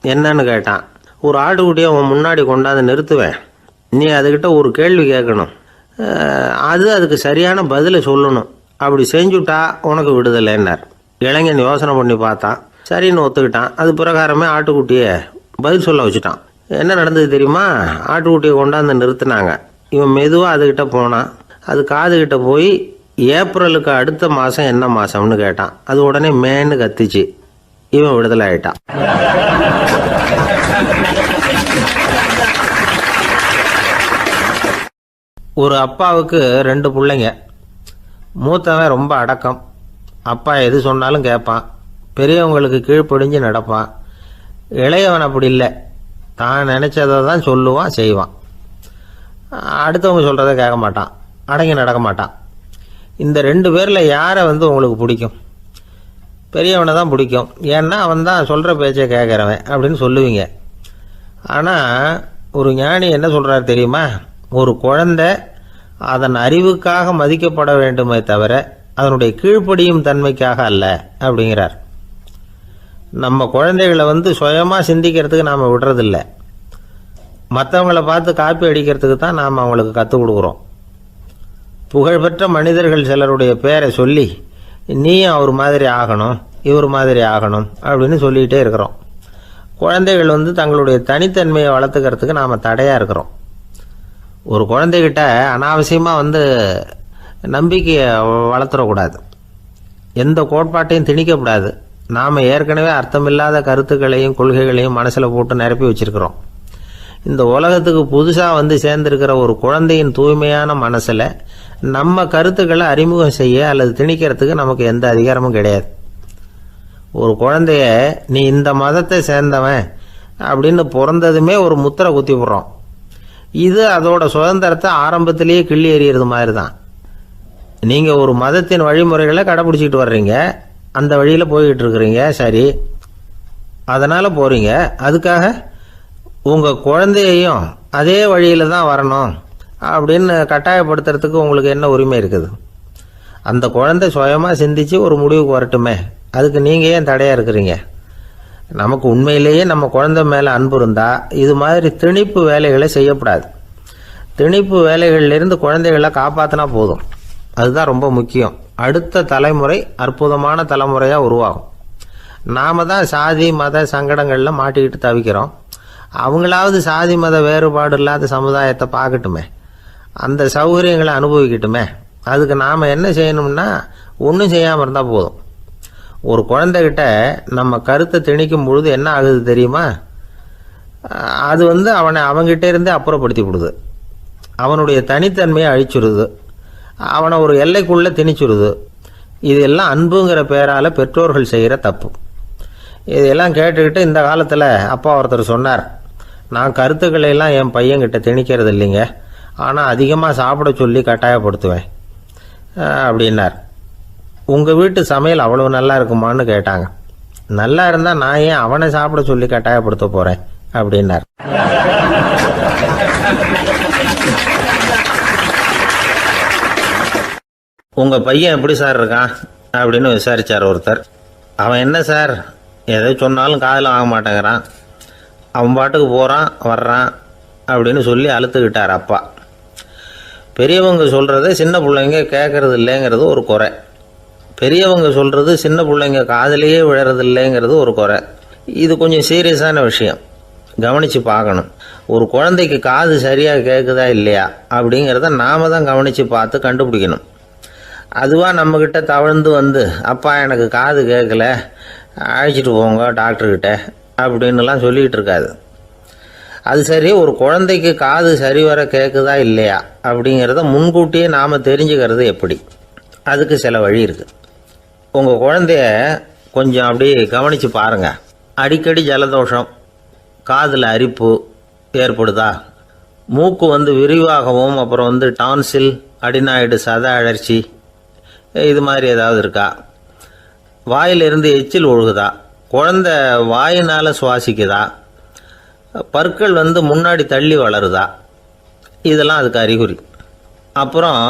என்னன்னு கேட்டான். ஒரு ஆட்டுக்குட்டியை அவன் முன்னாடி கொண்டாந்து நிறுத்துவேன், நீ அதுக்கிட்ட ஒரு கேள்வி கேட்கணும், அதுக்கு சரியான பதிலை சொல்லணும். அப்படி செஞ்சுட்டா உனக்கு விடுதலைன்னார். இளைஞன் யோசனை பண்ணி பார்த்தான். சரின்னு ஒத்துக்கிட்டான். அது பிரகாரமே ஆட்டுக்குட்டியை பதில் சொல்ல வச்சுட்டான். என்ன நடந்தது தெரியுமா? ஆட்டுக்குட்டியை கொண்டாந்து நிறுத்தினாங்க. இவன் மெதுவாக அதுக்கிட்ட போனான். அது காதுகிட்ட போய் ஏப்ரலுக்கு அடுத்த மாதம் என்ன மாதம்னு கேட்டான். அது உடனே மேன்னு கத்திச்சு. இவன் விடுதலை ஆயிட்டான். ஒரு அப்பாவுக்கு 2 பிள்ளைங்க. மூத்தவன் ரொம்ப அடக்கம். அப்பா எது சொன்னாலும் கேட்பான். பெரியவங்களுக்கு கீழ்ப்படிஞ்சு நடப்பான். இளையவன் அப்படி இல்லை, தான் நினச்சதை தான் சொல்லுவான், செய்வான். அடுத்தவங்க சொல்கிறத கேட்க மாட்டான், அடங்கி நடக்க மாட்டான். இந்த 2 பேரில் யாரை உங்களுக்கு பிடிக்கும்? பெரியவனை தான் பிடிக்கும். ஏன்னா அவன் தான் சொல்கிற பேச்சை கேட்குறவன் அப்படின்னு சொல்லுவீங்க. ஆனால் ஒரு ஞானி என்ன சொல்கிறார் தெரியுமா? ஒரு குழந்தை அதன் அறிவுக்காக மதிக்கப்பட வேண்டுமே தவிர அதனுடைய கீழ்ப்படியும் தன்மைக்காக அல்ல அப்படிங்கிறார். நம்ம குழந்தைகளை சுயமாக சிந்திக்கிறதுக்கு நாம் விடுறதில்ல. மற்றவங்களை பார்த்து காப்பி அடிக்கிறதுக்கு தான் நாம் அவங்களுக்கு கற்றுக் கொடுக்குறோம். புகழ்பெற்ற மனிதர்கள் சிலருடைய பேரை சொல்லி, நீயும் அவர் மாதிரி ஆகணும், இவர் மாதிரி ஆகணும் அப்படின்னு சொல்லிகிட்டே இருக்கிறோம். குழந்தைகள் தங்களுடைய தனித்தன்மையை வளர்த்துக்கிறதுக்கு நாம் தடையாக இருக்கிறோம். ஒரு குழந்தைகிட்ட அனாவசியமாக நம்பிக்கையை வளர்த்துடக்கூடாது. எந்த கோட்பாட்டையும் திணிக்கக்கூடாது. நாம் ஏற்கனவே அர்த்தமில்லாத கருத்துக்களையும் கொள்கைகளையும் மனசில் போட்டு நிரப்பி வச்சிருக்கிறோம். இந்த உலகத்துக்கு புதுசாக சேர்ந்திருக்கிற ஒரு குழந்தையின் தூய்மையான மனசில் நம்ம கருத்துக்களை அறிமுகம் செய்ய அல்லது திணிக்கிறதுக்கு நமக்கு எந்த அதிகாரமும் கிடையாது. ஒரு குழந்தைய நீ இந்த மதத்தை சேர்ந்தவன் அப்படின்னு பிறந்ததுமே ஒரு முத்திரை குத்தி விடுறோம். இது அதோட சுதந்திரத்தை ஆரம்பத்திலேயே கிள்ளி எறிகிறது மாதிரி தான். நீங்கள் ஒரு மதத்தின் வழிமுறைகளை கடைப்பிடிச்சிக்கிட்டு வர்றீங்க, அந்த வழியில் போய்கிட்டு இருக்கிறீங்க, சரி, அதனால் போகிறீங்க. அதுக்காக உங்கள் குழந்தையையும் அதே வழியில் தான் வரணும் அப்படின்னு கட்டாயப்படுத்துறதுக்கு உங்களுக்கு என்ன உரிமை இருக்குது? அந்த குழந்தை சுயமாக சிந்திச்சு ஒரு முடிவுக்கு வரட்டுமே, அதுக்கு நீங்கள் ஏன் தடையாக இருக்கிறீங்க? நமக்கு உண்மையிலேயே நம்ம குழந்தை மேலே அன்பு இருந்தால் இது மாதிரி திணிப்பு வேலைகளை செய்யக்கூடாது. திணிப்பு வேலைகளிலிருந்து குழந்தைகளை காப்பாற்றினா போதும். அதுதான் ரொம்ப முக்கியம். அடுத்த தலைமுறை அற்புதமான தலைமுறையாக உருவாகும். நாம் தான் சாதி மத சங்கடங்களில் மாட்டிக்கிட்டு தவிக்கிறோம். அவங்களாவது சாதி மத வேறுபாடு இல்லாத சமுதாயத்தை பார்க்கட்டுமே, அந்த சௌகரியங்களை அனுபவிக்கட்டுமே. அதுக்கு நாம் என்ன செய்யணும்னா ஒன்றும் செய்யாமல் இருந்தால் போதும். ஒரு குழந்தைகிட்ட நம்ம கருத்தை திணிக்கும் பொழுது என்ன ஆகுது தெரியுமா? அது அவனை அவங்ககிட்ட இருந்தே அப்புறப்படுத்தி விடுது. அவனுடைய தனித்தன்மையை அழிச்சுடுது. அவனை ஒரு எல்லைக்குள்ளே திணிச்சுடுது. இதெல்லாம் அன்புங்கிற பேரால் பெற்றோர்கள் செய்கிற தப்பு. இதெல்லாம் கேட்டுக்கிட்டு இந்த காலத்தில் அப்பா ஒருத்தர் சொன்னார், நான் கருத்துக்களை எல்லாம் என் பையன்கிட்ட திணிக்கிறது இல்லைங்க, ஆனால் அதிகமாக சாப்பிட சொல்லி கட்டாயப்படுத்துவேன் அப்படின்னார். உங்கள் வீட்டு சமையல் அவ்வளோ நல்லா இருக்குமான்னு கேட்டாங்க. நல்லா இருந்தால் நான் ஏன் அவனை சாப்பிட சொல்லி கட்டாயப்படுத்த போகிறேன் அப்படின்னார். உங்கள் பையன் எப்படி சார் இருக்கான் அப்படின்னு விசாரித்தார் ஒருத்தர். அவன் என்ன சார், எதை சொன்னாலும் காதில் வாங்க மாட்டேங்கிறான், அவன் பாட்டுக்கு போகிறான் வர்றான் அப்படின்னு சொல்லி அழுத்துக்கிட்டார் அப்பா. பெரியவங்க சொல்கிறத சின்ன பிள்ளைங்க கேட்கறது இல்லைங்கிறது ஒரு குறை, பெரியவங்க சொல்கிறது சின்ன பிள்ளைங்க காதிலேயே விழறது இல்லைங்கிறது ஒரு குறை. இது கொஞ்சம் சீரியஸான விஷயம், கவனித்து பார்க்கணும். ஒரு குழந்தைக்கு காது சரியாக கேட்குதா இல்லையா அப்படிங்கிறத நாம தான் கவனித்து பார்த்து கண்டுபிடிக்கணும். அதுவாக நம்மக்கிட்ட தவழ்ந்து வந்து அப்பா எனக்கு காது கேட்கல, அழைச்சிட்டு போங்க டாக்டர்கிட்ட அப்படின்னுலாம் சொல்லிகிட்டு இருக்காது. அது சரி, ஒரு குழந்தைக்கு காது சரிவர கேட்குதா இல்லையா அப்படிங்கிறத முன்கூட்டியே நாம் தெரிஞ்சுக்கிறது எப்படி? அதுக்கு சில வழி இருக்குது. உங்கள் குழந்தைய கொஞ்சம் அப்படியே கவனித்து பாருங்கள். அடிக்கடி ஜலதோஷம், காதில் அரிப்பு ஏற்படுதா, மூக்கு விரிவாகவும் அப்புறம் டான்சில், அடினாய்டு, சத அழற்சி இது மாதிரி ஏதாவது இருக்கா, வாயிலிருந்து எச்சில் ஒழுகுதா, குழந்தை வாயினால் சுவாசிக்குதா, பற்கள் முன்னாடி தள்ளி வளருதா, இதெல்லாம் அதுக்கு அறிகுறி. அப்புறம்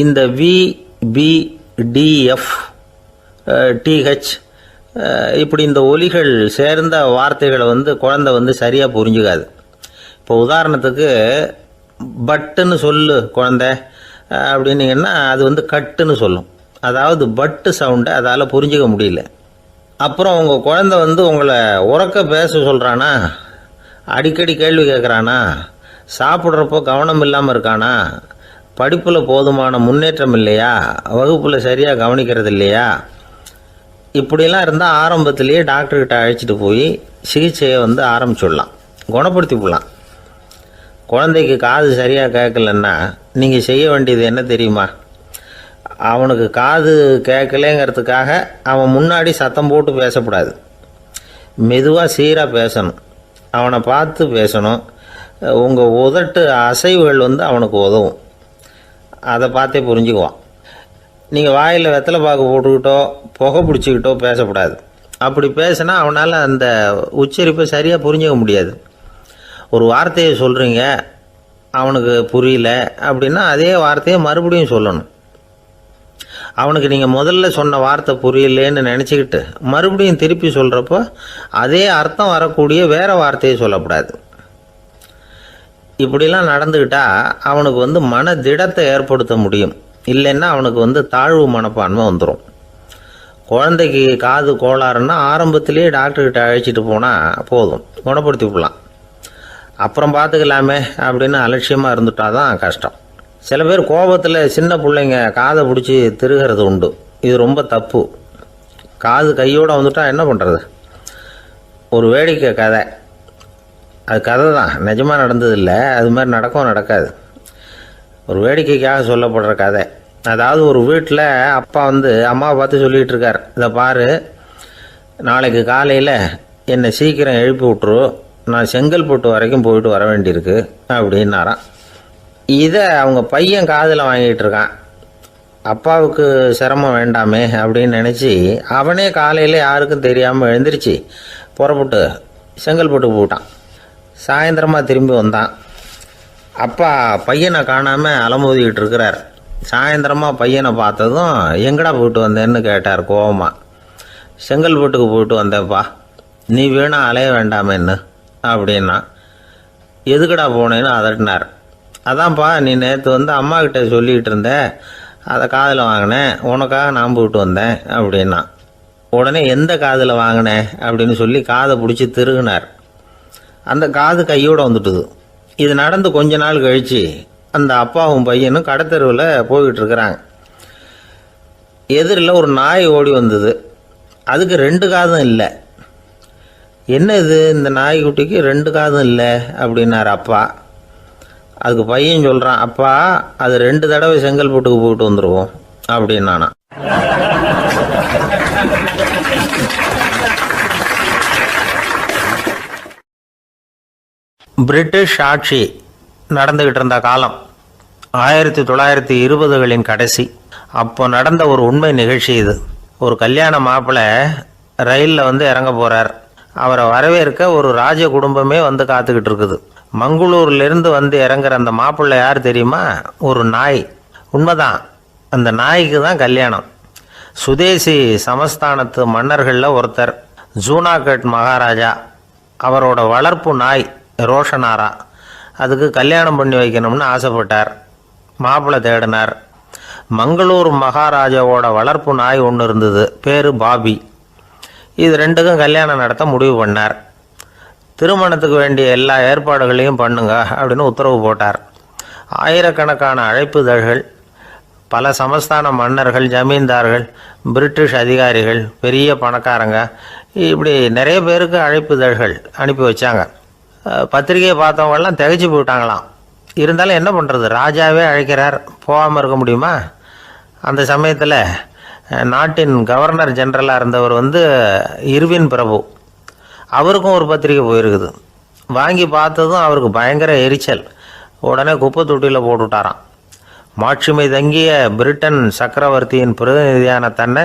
இந்த VBDF TH இப்படி இந்த ஒலிகள் சேர்ந்த வார்த்தைகளை குழந்தை சரியாக புரிஞ்சுக்காது. இப்போ உதாரணத்துக்கு பட்டுன்னு சொல்லு குழந்தை அப்படின்னீங்கன்னா அது கட்டுன்னு சொல்லும். அதாவது பட்டு சவுண்டை அதால் புரிஞ்சிக்க முடியல. அப்புறம் உங்கள் குழந்தை உங்களை உறக்க பேச சொல்கிறானா, அடிக்கடி கேள்வி கேட்குறானா, சாப்பிட்றப்போ கவனம் இல்லாமல் இருக்கானா, படிப்பில் போதுமான முன்னேற்றம் இல்லையா, வகுப்பில் சரியாக கவனிக்கிறது இல்லையா, இப்படிலாம் இருந்தால் ஆரம்பத்திலேயே டாக்டர்கிட்ட அழைச்சிட்டு போய் சிகிச்சையை ஆரம்பிச்சுடலாம், குணப்படுத்தி விடலாம். குழந்தைக்கு காது சரியாக கேட்கலன்னா நீங்கள் செய்ய வேண்டியது என்ன தெரியுமா? அவனுக்கு காது கேட்கலேங்கிறதுக்காக அவன் முன்னாடி சத்தம் போட்டு பேசக்கூடாது. மெதுவாக சீராக பேசணும், அவனை பார்த்து பேசணும். உங்கள் உதட்டு அசைவுகள் அவனுக்கு உதவும், அதை பார்த்தே புரிஞ்சுக்குவான். நீங்கள் வாயில் வெத்தலை பாக்கு போட்டுக்கிட்டோ புகை பிடிச்சிக்கிட்டோ பேசக்கூடாது. அப்படி பேசினா அவனால் அந்த உச்சரிப்பை சரியாக புரிஞ்சிக்க முடியாது. ஒரு வார்த்தையை சொல்கிறீங்க, அவனுக்கு புரியல அப்படின்னா அதே வார்த்தையை மறுபடியும் சொல்லணும். அவனுக்கு நீங்கள் முதல்ல சொன்ன வார்த்தை புரியலேன்னு நினச்சிக்கிட்டு மறுபடியும் திருப்பி சொல்கிறப்போ அதே அர்த்தம் வரக்கூடிய வேறு வார்த்தையை சொல்லக்கூடாது. இப்படிலாம் நடந்துக்கிட்டால் அவனுக்கு மன திடத்தை ஏற்படுத்த முடியும். இல்லைன்னா அவனுக்கு தாழ்வு மனப்பான்மை வந்துடும். குழந்தைக்கு காது கோளாறுன்னா ஆரம்பத்திலேயே டாக்டர்கிட்ட அழைச்சிட்டு போனால் போதும், குணப்படுத்தி விடலாம். அப்புறம் பார்த்துக்கலாமே அப்படின்னு அலட்சியமாக இருந்துட்டால் தான் கஷ்டம். சில பேர் கோபத்தில் சின்ன பிள்ளைங்க காதை பிடிச்சி திருகிறது உண்டு. இது ரொம்ப தப்பு. காது கையோடு வந்துட்டால் என்ன பண்ணுறது? ஒரு வேடிக்கை கதை, அது கதை தான், நிஜமாக நடந்ததில்லை, அது மாதிரி நடக்காது. ஒரு வேடிக்கைக்காக சொல்லப்படுற கதை. அதாவது ஒரு வீட்டில் அப்பா அம்மாவை பார்த்து சொல்லிகிட்டு இருக்கார், இதை பாரு, நாளைக்கு காலையில் என்னை சீக்கிரம் எழுப்பி விட்ரு, நான் செங்கல்பட்டு வரைக்கும் போயிட்டு வர வேண்டியிருக்கு அப்படின்னாராம். இதை அவங்க பையன் காதில் வாங்கிட்டு இருக்கான். அப்பாவுக்கு சிரமம் வேண்டாமே அப்படின்னு நினச்சி அவனே காலையில் யாருக்கும் தெரியாமல் எழுந்திரிச்சு புறப்பட்டு செங்கல்பட்டுக்கு போட்டான். சாயந்தரமாக திரும்பி வந்தான். அப்பா பையனை காணாமல் அலமோதிக்கிட்டு இருக்கிறார். சாயந்தரமாக பையனை பார்த்ததும் எங்கடா போயிட்டு வந்தேன்னு கேட்டார் கோவமாக. செங்கல்பட்டுக்கு போயிட்டு வந்தேன்ப்பா, நீ வேணா அலைய வேண்டாமேன்னு அப்படின்னா. எதுக்கடா போனேன்னு அதட்டினார். அதான்ப்பா, நீ நேற்று அம்மா கிட்ட சொல்லிக்கிட்டு இருந்த, அதை காதில் வாங்கினேன், உனக்காக நான் போயிட்டு வந்தேன் அப்படின்னா. உடனே எந்த காதில் வாங்கினேன் அப்படின்னு சொல்லி காதை பிடிச்சி திருகினார். அந்த காது கையோடு வந்துட்டுது. இது நடந்து கொஞ்ச நாள் கழித்து அந்த அப்பாவும் பையனும் கடத்தெருவில் போய்கிட்டு இருக்கிறாங்க. எதிரில் ஒரு நாய் ஓடி வந்தது. அதுக்கு 2 காதும் இல்லை. என்ன இது, இந்த நாய்க்குட்டிக்கு 2 காதும் இல்லை அப்படின்னார் அப்பா. அதுக்கு பையன் சொல்கிறான், அப்பா அது 2 தடவை செங்கல்பட்டுக்கு போயிட்டு வந்துடுவோம் அப்படின்னானா. பிரிட்டிஷ் ஆட்சி நடந்துக்கிட்டு இருந்த காலம் 1920களின் கடைசி. அப்போ நடந்த ஒரு உண்மை நிகழ்ச்சி இது. ஒரு கல்யாண மாப்பிள்ளை ரயிலில் வந்து இறங்க போகிறார். அவரை வரவேற்க ஒரு ராஜ குடும்பமே வந்து காத்துக்கிட்டு இருக்குது. மங்களூர்லேருந்து வந்து இறங்குற அந்த மாப்பிள்ளை யார் தெரியுமா? ஒரு நாய். உண்மைதான், அந்த நாய்க்கு தான் கல்யாணம். சுதேசி சமஸ்தானத்து மன்னர்களில் ஒருத்தர் ஜூனாகட் மகாராஜா. அவரோட வளர்ப்பு நாய் ரோஷனாரா. அதுக்கு கல்யாணம் பண்ணி வைக்கணும்னு ஆசைப்பட்டார். மாப்பிள்ளை தேடினார். மங்களூர் மகாராஜாவோட வளர்ப்பு நாய் ஒன்று இருந்தது, பேர் பாபி. இது ரெண்டுக்கும் கல்யாணம் நடத்த முடிவு பண்ணார். திருமணத்துக்கு வேண்டிய எல்லா ஏற்பாடுகளையும் பண்ணுங்க அப்படின்னு உத்தரவு போட்டார். ஆயிரக்கணக்கான அழைப்புதழ்கள், பல சமஸ்தான மன்னர்கள், ஜமீன்தார்கள், பிரிட்டிஷ் அதிகாரிகள், பெரிய பணக்காரங்க, இப்படி நிறைய பேருக்கு அழைப்புதழ்கள் அனுப்பி வச்சாங்க. பத்திரிகையை பார்த்தவங்கெல்லாம் திகைச்சு போயிட்டாங்களாம். இருந்தாலும் என்ன பண்ணுறது, ராஜாவே அழைக்கிறார், போகாமல் இருக்க முடியுமா? அந்த சமயத்தில் நாட்டின் கவர்னர் ஜெனரலாக இருந்தவர் வந்து இர்வின் பிரபு. அவருக்கும் ஒரு பத்திரிக்கை போயிருக்குது. வாங்கி பார்த்ததும் அவருக்கு பயங்கர எரிச்சல். உடனே குப்பை தொட்டியில் போட்டுவிட்டாராம். மாட்சிமை தங்கிய பிரிட்டன் சக்கரவர்த்தியின் பிரதிநிதியான தன்னை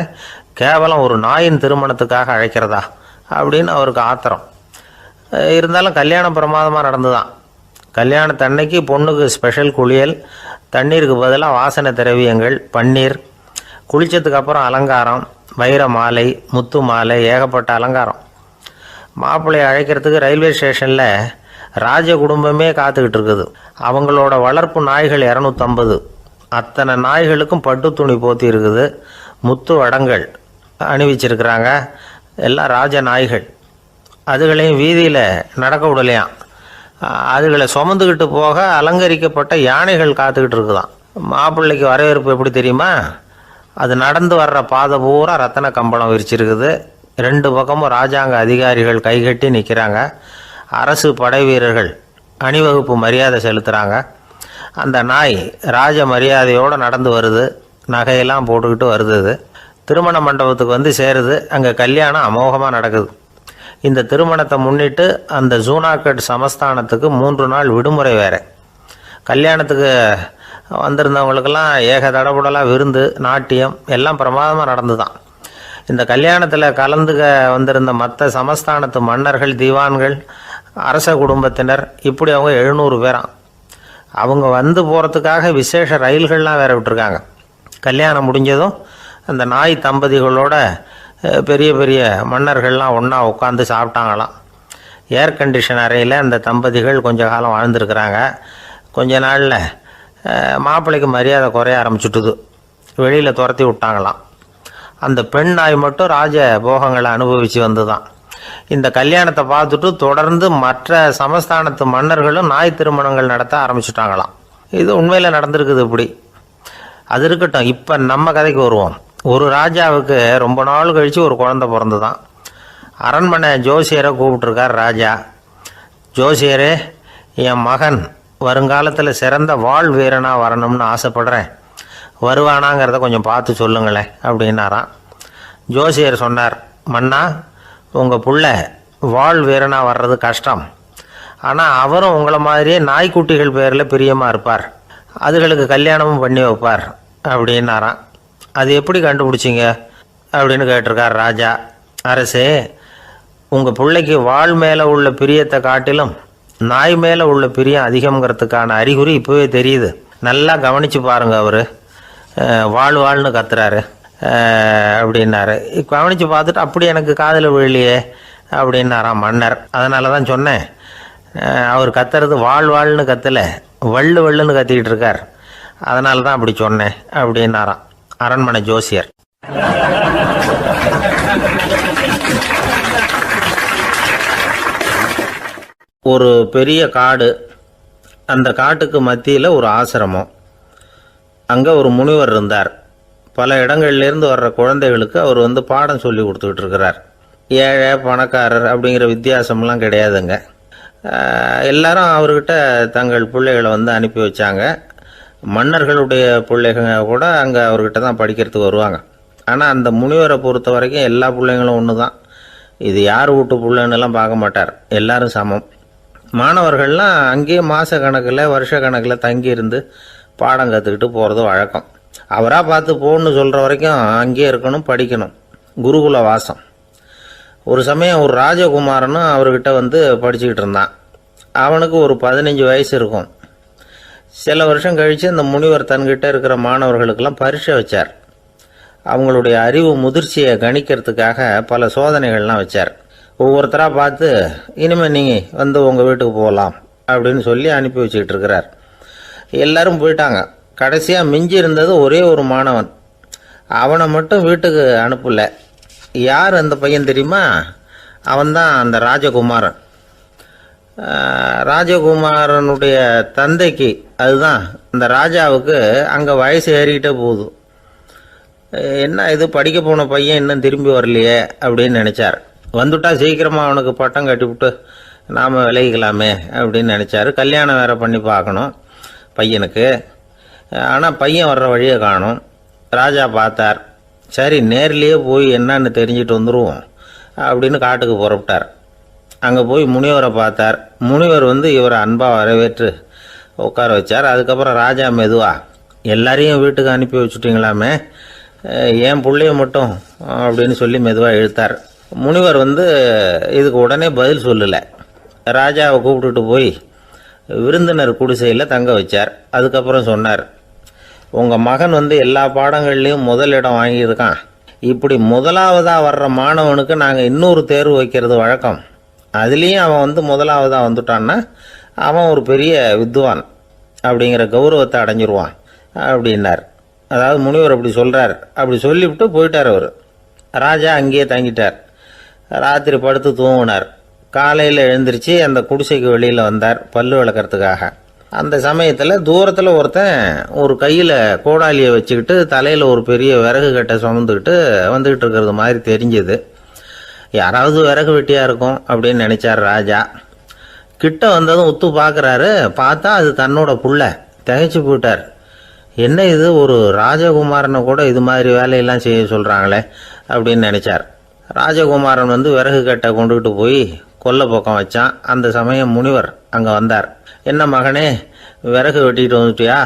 கேவலம் ஒரு நாயின் திருமணத்துக்காக அழைக்கிறதா அப்படின்னு அவருக்கு ஆத்திரம். இருந்தாலும் கல்யாணம் பிரமாதமாக நடந்துதான். கல்யாணத்தன்னைக்கு பொண்ணுக்கு ஸ்பெஷல் குளியல், தண்ணீருக்கு பதிலாக வாசனை திரவியங்கள், பன்னீர், குளித்ததுக்கு அப்புறம் அலங்காரம், வைர மாலை, முத்து மாலை, ஏகப்பட்ட அலங்காரம். மாப்பிள்ளையை அழைக்கிறதுக்கு ரயில்வே ஸ்டேஷனில் ராஜ குடும்பமே காத்துக்கிட்டு இருக்குது. அவங்களோட வளர்ப்பு நாய்கள் 250. அத்தனை நாய்களுக்கும் பட்டு துணி போத்தி இருக்குது. முத்து வடங்கள் அணிவிச்சிருக்கிறாங்க. எல்லாம் ராஜ நாய்கள். அதுகளையும் வீதியில் நடக்க விடலையாம். அதுகளை சுமந்துக்கிட்டு போக அலங்கரிக்கப்பட்ட யானைகள் காத்துக்கிட்டு இருக்குதான். மாப்பிள்ளைக்கு வரவேற்பு எப்படி தெரியுமா? அது நடந்து வர்ற பாதை பூரா ரத்தன கம்பளம் விரிச்சிருக்குது. 2 பக்கமும் ராஜாங்க அதிகாரிகள் கைகட்டி நிற்கிறாங்க. அரசு படை வீரர்கள் அணிவகுப்பு மரியாதை செலுத்துகிறாங்க. அந்த நாய் ராஜ மரியாதையோடு நடந்து வருது. நகையெல்லாம் போட்டுக்கிட்டு வருது. திருமண மண்டபத்துக்கு வந்து சேருது. அங்கே கல்யாணம் அமோகமாக நடக்குது. இந்த திருமணத்தை முன்னிட்டு அந்த ஜூனாகட் சமஸ்தானத்துக்கு 3 நாள் விடுமுறை வேறு. கல்யாணத்துக்கு வந்திருந்தவங்களுக்கெல்லாம் ஏக தடபுடலாக விருந்து, நாட்டியம் எல்லாம் பிரமாதமாக நடந்து தான். இந்த கல்யாணத்தில் கலந்துக்க வந்திருந்த மற்ற சமஸ்தானத்து மன்னர்கள், திவான்கள், அரச குடும்பத்தினர், இப்படி அவங்க 700 பேராம். அவங்க வந்து போகிறதுக்காக விசேஷ ரயில்கள்லாம் வேற விட்டுருக்காங்க. கல்யாணம் முடிஞ்சதும் அந்த நாய் தம்பதிகளோட பெரிய பெரிய மன்னர்கள்லாம் ஒன்றா உட்காந்து சாப்பிட்டாங்களாம். ஏர் கண்டிஷன் அறையில் அந்த தம்பதிகள் கொஞ்ச காலம் வாழ்ந்துருக்கிறாங்க. கொஞ்ச நாளில் மாப்பிள்ளைக்கு மரியாதை குறைய ஆரம்பிச்சுட்டுது. வெளியில் துரத்தி விட்டாங்களாம். அந்த பெண் நாய் மட்டும் ராஜ போகங்களை அனுபவித்து வந்து தான். இந்த கல்யாணத்தை பார்த்துட்டு தொடர்ந்து மற்ற சமஸ்தானத்து மன்னர்களும் நாய் திருமணங்கள் நடத்த ஆரம்பிச்சுட்டாங்களாம். இது உண்மையில் நடந்திருக்குது. இப்படி அது இருக்கட்டும். இப்போ நம்ம கதைக்கு வருவோம். ஒரு ராஜாவுக்கு ரொம்ப நாள் கழித்து ஒரு குழந்தை பிறந்து தான். அரண்மனை ஜோசியரை கூப்பிட்டுருக்கார் ராஜா. ஜோசியரே, என் மகன் வருங்காலத்தில் சிறந்த வாழ் வீரனாக வரணும்னு ஆசைப்படுறேன். வருவானாங்கிறத கொஞ்சம் பார்த்து சொல்லுங்களேன் அப்படின்னாராம். ஜோசியர் சொன்னார், மன்னா, உங்கள் புள்ள வாழ் வீரனாக வர்றது கஷ்டம். ஆனால் அவரும் உங்களை மாதிரியே நாய்க்குட்டிகள் பேரில் பிரியமாக இருப்பார். அதுகளுக்கு கல்யாணமும் பண்ணி வைப்பார் அப்படின்னாராம். அது எப்படி கண்டுபிடிச்சிங்க அப்படின்னு கேட்டிருக்கார் ராஜா. அரசே, உங்கள் பிள்ளைக்கு வாழ் மேலே உள்ள பிரியத்தை காட்டிலும் நாய் மேலே உள்ள பிரியம் அதிகங்கிறதுக்கான அறிகுறி இப்போவே தெரியுது. நல்லா கவனித்து பாருங்கள். அவர் வாழ்னு கத்துறாரு அப்படின்னாரு. கவனித்து பார்த்துட்டு அப்படி எனக்கு காதில் விழலையே அப்படின்னாராம் மன்னர். அதனால தான் சொன்னேன், அவர் கத்துறது வாழ்னு கத்தலை, வள்ளுன்னு கத்திக்கிட்டு இருக்கார். அதனால தான் அப்படி சொன்னேன் அப்படின்னாராம் அரண்மனை ஜோசியர். ஒரு பெரிய காடு. அந்த காட்டுக்கு மத்தியில் ஒரு ஆசிரமம். அங்கே ஒரு முனிவர் இருந்தார். பல இடங்கள்லேருந்து வர்ற குழந்தைகளுக்கு அவர் வந்து பாடம் சொல்லி கொடுத்துக்கிட்டு இருக்கிறார். ஏழை பணக்காரர் அப்படிங்கிற வித்தியாசம்லாம் கிடையாதுங்க. எல்லாரும் அவர்கிட்ட தங்கள் பிள்ளைகளை வந்து அனுப்பி வச்சாங்க. மன்னர்களுடைய பிள்ளைங்க கூட அங்கே அவர்கிட்ட தான் படிக்கிறதுக்கு வருவாங்க. ஆனால் அந்த முனிவரை பொறுத்த வரைக்கும் எல்லா பிள்ளைங்களும் ஒன்று தான். இது யார் வீட்டு பிள்ளைன்னெல்லாம் பார்க்க மாட்டார். எல்லாரும் சமம். மாணவர்கள்லாம் அங்கேயே மாத கணக்கில் வருஷ கணக்கில் தங்கியிருந்து பாடம் கற்றுக்கிட்டு போகிறது வழக்கம். அவராக பார்த்து போகணுன்னு சொல்கிற வரைக்கும் அங்கேயே இருக்கணும், படிக்கணும். குருகுல வாசம். ஒரு சமயம் ஒரு ராஜகுமாரனும் அவர்கிட்ட வந்து படிச்சுக்கிட்டு இருந்தான். அவனுக்கு ஒரு 15 வயசு இருக்கும். சில வருஷம் கழித்து அந்த முனிவர் தன்கிட்ட இருக்கிற மாணவர்களுக்கெல்லாம் பரீட்சை வச்சார். அவங்களுடைய அறிவு முதிர்ச்சியை கணிக்கிறதுக்காக பல சோதனைகள்லாம் வச்சார். ஒவ்வொருத்தராக பார்த்து இனிமேல் நீங்கள் வந்து உங்கள் வீட்டுக்கு போகலாம் அப்படின்னு சொல்லி அனுப்பி வச்சுக்கிட்டு இருக்கிறார். எல்லாரும் போயிட்டாங்க. கடைசியாக மிஞ்சி இருந்தது ஒரே ஒரு மாணவன். அவனை மட்டும் வீட்டுக்கு அனுப்பல. யார் அந்த பையன் தெரியுமா? அவன்தான் அந்த ராஜகுமாரன். ராஜகுமாரனுடைய தந்தைக்கு, அதுதான் அந்த ராஜாவுக்கு, அங்கே வயசு ஏறிக்கிட்டே போகுது. என்ன இது படிக்க போன பையன் இன்னும் திரும்பி வரலையே அப்படின்னு நினச்சார். வந்துட்டா சீக்கிரமாக அவனுக்கு பட்டம் கட்டிவிட்டு நாம் விலகிக்கலாமே அப்படின்னு நினச்சார். கல்யாணம் வேறு பண்ணி பார்க்கணும் பையனுக்கு. ஆனால் பையன் வர்ற வழியை காணும். ராஜா பார்த்தார். சரி, நேர்லேயே போய் என்னன்னு தெரிஞ்சுட்டு வந்துடுவோம் அப்படின்னு காட்டுக்கு புறப்பட்டார். அங்கே போய் முனிவரை பார்த்தார். முனிவர் வந்து இவரை அன்பாக வரவேற்று உட்கார வச்சார். அதுக்கப்புறம் ராஜா மெதுவா, எல்லாரையும் வீட்டுக்கு அனுப்பி வச்சுட்டிங்களாமே, ஏன் பிள்ளைய மட்டும் அப்படின்னு சொல்லி மெதுவாக இழுத்தார். முனிவர் வந்து இதுக்கு உடனே பதில் சொல்லலை. ராஜாவை கூப்பிட்டுட்டு போய் விருந்தினர் குடிசையில் தங்க வச்சார். அதுக்கப்புறம் சொன்னார், உங்கள் மகன் வந்து எல்லா பாடங்கள்லேயும் முதலிடம் வாங்கியிருக்கான். இப்படி முதலாவதாக வர்ற மாணவனுக்கு நாங்கள் இன்னொரு தேர்வு வைக்கிறது வழக்கம். அதுலேயும் அவன் வந்து முதலாவதாக வந்துட்டான்னா அவன் ஒரு பெரிய வித்வான் அப்படிங்கிற கௌரவத்தை அடைஞ்சிருவான் அப்படின்னார். அதாவது முனிவர் அப்படி சொல்கிறார். அப்படி சொல்லிவிட்டு போயிட்டார் அவர். ராஜா அங்கேயே தங்கிட்டார். ராத்திரி படுத்து தூங்கினார். காலையில் எழுந்திரிச்சு அந்த குடிசைக்கு வெளியில் வந்தார் பல்லு விளக்கறதுக்காக. அந்த சமயத்தில் தூரத்தில் ஒருத்தன் ஒரு கையில் கோடாலியை வச்சுக்கிட்டு தலையில் ஒரு பெரிய விறகு கட்டை சுமந்துக்கிட்டு வந்துக்கிட்டு இருக்கிறது மாதிரி தெரிஞ்சது. யாராவது விறகு வெட்டியாக இருக்கும் அப்படின்னு நினச்சார் ராஜா. கிட்ட வந்ததும் உத்து பார்க்குறாரு. பார்த்தா அது தன்னோட புள்ள. திகைச்சு போயிட்டார். என்ன இது, ஒரு ராஜகுமாரனை கூட இது மாதிரி வேலையெல்லாம் செய்ய சொல்கிறாங்களே அப்படின்னு நினச்சார். ராஜகுமாரன் வந்து விறகு கட்டை கொண்டுகிட்டு போய் கொல்லை பக்கம் வச்சான். அந்த சமயம் முனிவர் அங்கே வந்தார். என்ன மகனே, விறகு வெட்டிட்டு வந்துட்டியா?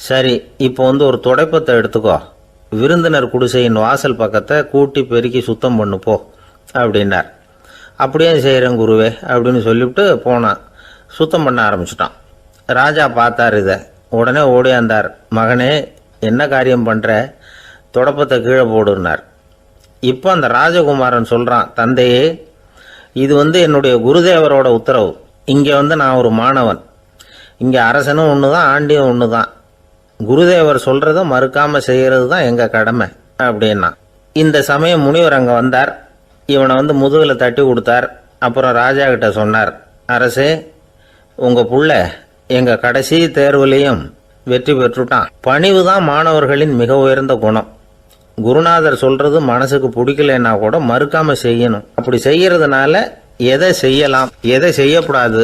சரி, இப்போ வந்து ஒரு துடைப்பத்தை எடுத்துக்கோ, விருந்தினர் குடிசையின் வாசல் பக்கத்தை கூட்டி பெருக்கி சுத்தம் பண்ணு போ அப்படின்னார். அப்படியே செய்கிறேன் குருவே அப்படின்னு சொல்லிவிட்டு போனான். சுத்தம் பண்ண ஆரம்பிச்சிட்டான். ராஜா பார்த்தார் இதை. உடனே ஓடியாந்தார். மகனே, என்ன காரியம் பண்ணுற? துடைப்பத்தை கீழே போடுனார். இப்போ அந்த ராஜகுமாரன் சொல்கிறான், தந்தையே, இது வந்து என்னுடைய குருதேவரோட உத்தரவு. இங்கே வந்து நான் ஒரு மாணவன். இங்கே அரசனும் ஒன்று தான், ஆண்டியும் ஒன்று தான். குருதேவர் சொல்கிறத மறுக்காமல் செய்கிறது தான் எங்கள் கடமை அப்படின்னா. இந்த சமயம் முனிவர் அங்கே வந்தார். இவனை வந்து முதுகில் தட்டி கொடுத்தார். அப்புறம் ராஜா கிட்ட சொன்னார், அரசே, உங்கள் புள்ள எங்கள் கடைசி தேர்வுலையும் வெற்றி பெற்றுட்டான். பணிவு தான் மாணவர்களின் மிக உயர்ந்த குணம். குருநாதர் சொல்றது மனசுக்கு பிடிக்கலைன்னா கூட மறுக்காம செய்யணும். அப்படி செய்யறதுனால எதை செய்யலாம் எதை செய்யக்கூடாது